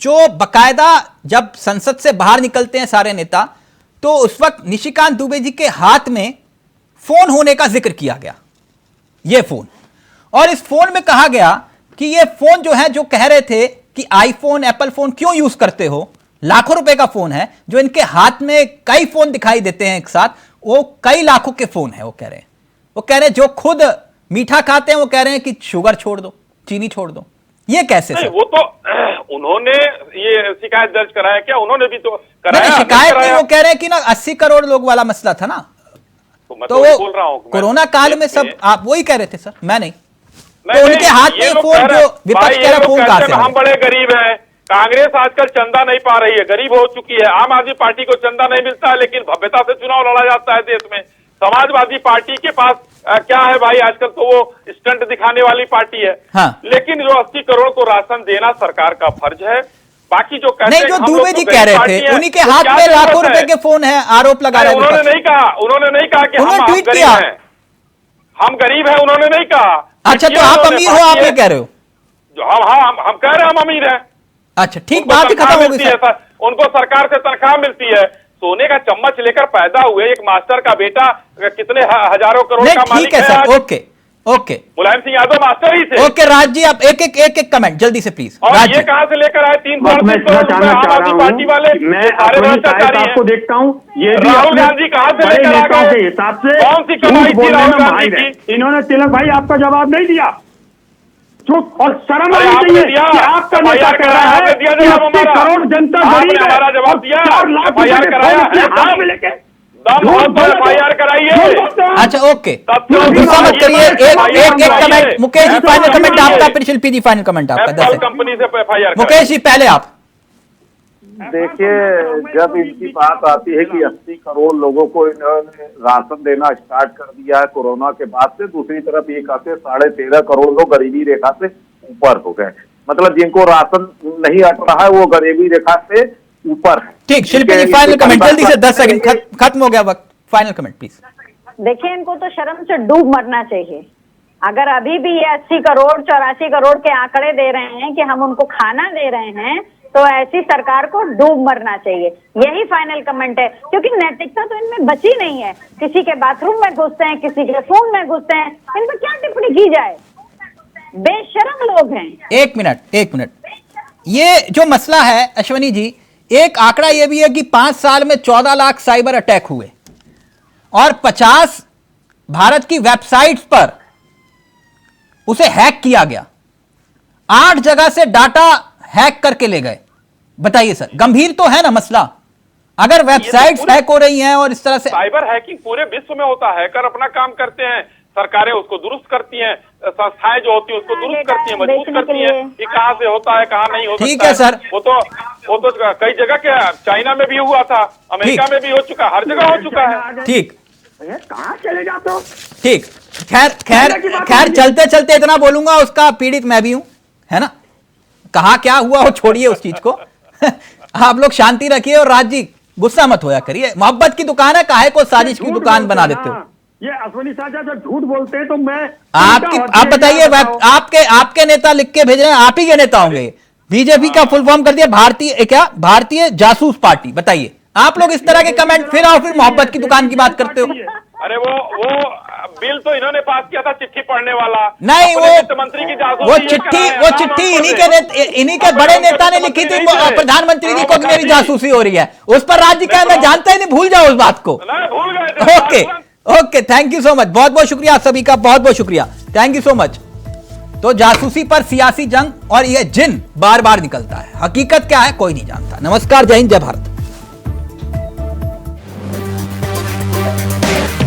जो बकायदा जब संसद से बाहर निकलते हैं सारे नेता, तो उस वक्त निशिकांत दुबे जी के हाथ में फोन होने का जिक्र किया गया, ये फोन। और इस फोन में कहा गया कि ये फोन जो है, जो कह रहे थे कि आईफोन एप्पल फोन क्यों यूज करते हो, लाखों रुपए का फोन है, जो इनके हाथ में कई फोन दिखाई देते हैं एक साथ, वो कई लाखों के फोन है। वो कह रहे हैं जो खुद मीठा खाते हैं वो कह रहे हैं कि शुगर छोड़ दो, चीनी छोड़ दो। ये कैसे सर? वो तो उन्होंने ये शिकायत दर्ज कराया क्या? उन्होंने भी तो कराया। शिकायत नहीं, वो कह रहे हैं कि ना 80 करोड़ लोग वाला मसला था ना, तो वो बोल रहा हूं कोरोना काल में सब आप वही कह रहे थे सर, मैं नहीं। तो उनके हाथ में फोन, जो विपक्ष कह रहा फोन कहां से? हम बड़े गरीब हैं, कांग्रेस आजकल चंदा नहीं पा रही है, गरीब हो चुकी है। आम आदमी पार्टी को चंदा नहीं मिलता है, लेकिन भव्यता से चुनाव लड़ा जाता है देश में। समाजवादी पार्टी के पास क्या है भाई, आजकल तो वो स्टंट दिखाने वाली पार्टी है। हाँ। लेकिन जो 80 करोड़ को राशन देना सरकार का फर्ज है। बाकी जो कहते नहीं, जो दुबे जी कह रहे थे उन्हीं के हाथ में लाखों रुपए के फोन है, आरोप लगा रहे हैं। उन्होंने नहीं कहा कि हम गरीब हैं, हम गरीब हैं, उन्होंने नहीं कहा। अच्छा, तो आप अमीर हो, आप ये कह रहे हो? हम कह रहे हैं हम अमीर हैं। अच्छा ठीक, उनको बात ही तनख्वाह खत्म हो मिलती गई है सर। सर, उनको सरकार से तनख्वाह मिलती है। सोने का चम्मच लेकर पैदा हुए एक मास्टर का बेटा कितने हजारों करोड़ का नहीं मालिक ठीक है है आज। Sir, okay okay Mulayam Singh Yadav master ही थे। ओके राज जी, आप एक कमेंट जल्दी से प्लीज। और राज ये जी कहां से लेकर आए 338 मैं करोड़ कहना रुपए आम चाह आदमी रहा पार्टी वाले? हूं, मैं सारे अपनी भ्रष्टाचारी साहब को हैं। देखता हूँ, ये भी राहुल अपने गांधी कहां से बड़े लेकर आ नेताओं गए? के हिसाब से कौन सी कमाई झूठ थी बोलने राहुल में गांधी माहिर की? है। इन्होंने तिलक भाई आपका जवाब नहीं दिया। चुप, और शर्म अरे आनी आपने चाहिए दिया, कि आपका नेता FIR कह रहा आपने है दिया कि जवाब 80 हमारा। करोड़ जनता आपने गरीब है हमारा जवाब और दिया, 4 लाख FIR रुपए के कराया फोन अपने है, हाथ दम। में लेके दम हो तो FIR कराइए। अच्छा ओके, तथ्यों के गुस्सा साथ मत ये करिए। बात एक FIR एक एक कराइए। कमेंट मुकेश जी, ऐसा फाइनल नहीं कमेंट है। आपका, फिर शिल्पी जी फाइनल कमेंट आपका। एप्पल 10 सेकंड कंपनी से FIR मुकेश जी पहले आप। देखिए, जब इनकी बात आती है कि 80 करोड़ लोगों को इन्होंने राशन देना स्टार्ट कर दिया है कोरोना के बाद से, दूसरी तरफ ये कहते 13.5 करोड़ लोग गरीबी रेखा से ऊपर हो गए। मतलब जिनको राशन नहीं अट रहा है वो गरीबी रेखा से ऊपर है। ठीक, शिल्पी जी फाइनल कमेंट जल्दी से, 10 सेकंड, खत्म हो गया वक्त। Final comment please. देखिए, इनको तो शर्म से डूब मरना चाहिए। अगर अभी भी ये 80 करोड़ 84 करोड़ के आंकड़े दे रहे हैं कि हम उनको खाना दे रहे हैं, तो ऐसी सरकार को डूब मरना चाहिए। यही फाइनल कमेंट है, क्योंकि नैतिकता तो इनमें बची नहीं है। किसी के बाथरूम में घुसते हैं, किसी के फोन में घुसते हैं, इन पर क्या टिप्पणी की जाए? बेशरम लोग हैं। एक मिनट, ये जो मसला है अश्वनी जी, एक आंकड़ा ये भी है कि 5 साल में 14 लाख साइबर अटैक हुए और 50 भारत की वेबसाइट्स पर उसे हैक किया गया। 8 जगह से डाटा हैक करके ले गए। बताइए सर, गंभीर तो है ना मसला? अगर वेबसाइट्स हैक हो रही हैं और इस तरह से साइबर हैकिंग पूरे विश्व में होता है। हैकर अपना काम करते हैं, सरकारें उसको दुरुस्त करती हैं, संस्थाएं जो होती हैं उसको दुरुस्त करती हैं, मजबूत करती हैं कि कहां से होता है कहां नहीं हो सकता। ठीक है सर। वो तो कई जगह के, चाइना में भी हुआ था, अमेरिका में भी हो चुका, हर जगह हो चुका है। ठीक, कहाँ चले जाते हो? ठीक, खैर चलते चलते इतना बोलूंगा, उसका पीड़ित मैं भी हूं, है ना। कहा क्या हुआ वो छोड़िए उस चीज को। आप लोग शांति रखिए और राज जी गुस्सा मत होया करिए। मोहब्बत की दुकान है, काहे को साजिश की दुकान बना देते हो? ये अश्वनी साझा जब झूठ बोलते हैं तो मैं आप बताइए, आपके नेता लिख के भेज रहे हैं, आप ही के नेता होंगे। बीजेपी का फुल फॉर्म कर दिया भारतीय जासूस पार्टी। बताइए, आप लोग इस तरह के कमेंट फिर आओ, फिर मोहब्बत की दुकान की बात करते हो। अरे वो बिल तो इन्होंने पास किया था, चिट्ठी पढ़ने वाला। नहीं, अपने वित्त मंत्री की जासूसी वो ये चिट्ठी कराया। इन्हीं के बड़े नेता ने लिखी थी प्रधानमंत्री जी को कि मेरी जासूसी हो रही है। उस पर राज्य का मैं जानता ही नहीं, भूल जाओ उस बात को। भूल गए। Okay, thank you so much, बहुत बहुत शुक्रिया आप सभी का, बहुत बहुत शुक्रिया, थैंक यू सो मच। तो जासूसी पर सियासी जंग और यह जिन बार बार निकलता है, हकीकत क्या है कोई नहीं जानता। नमस्कार, जय हिंद, जय भारत।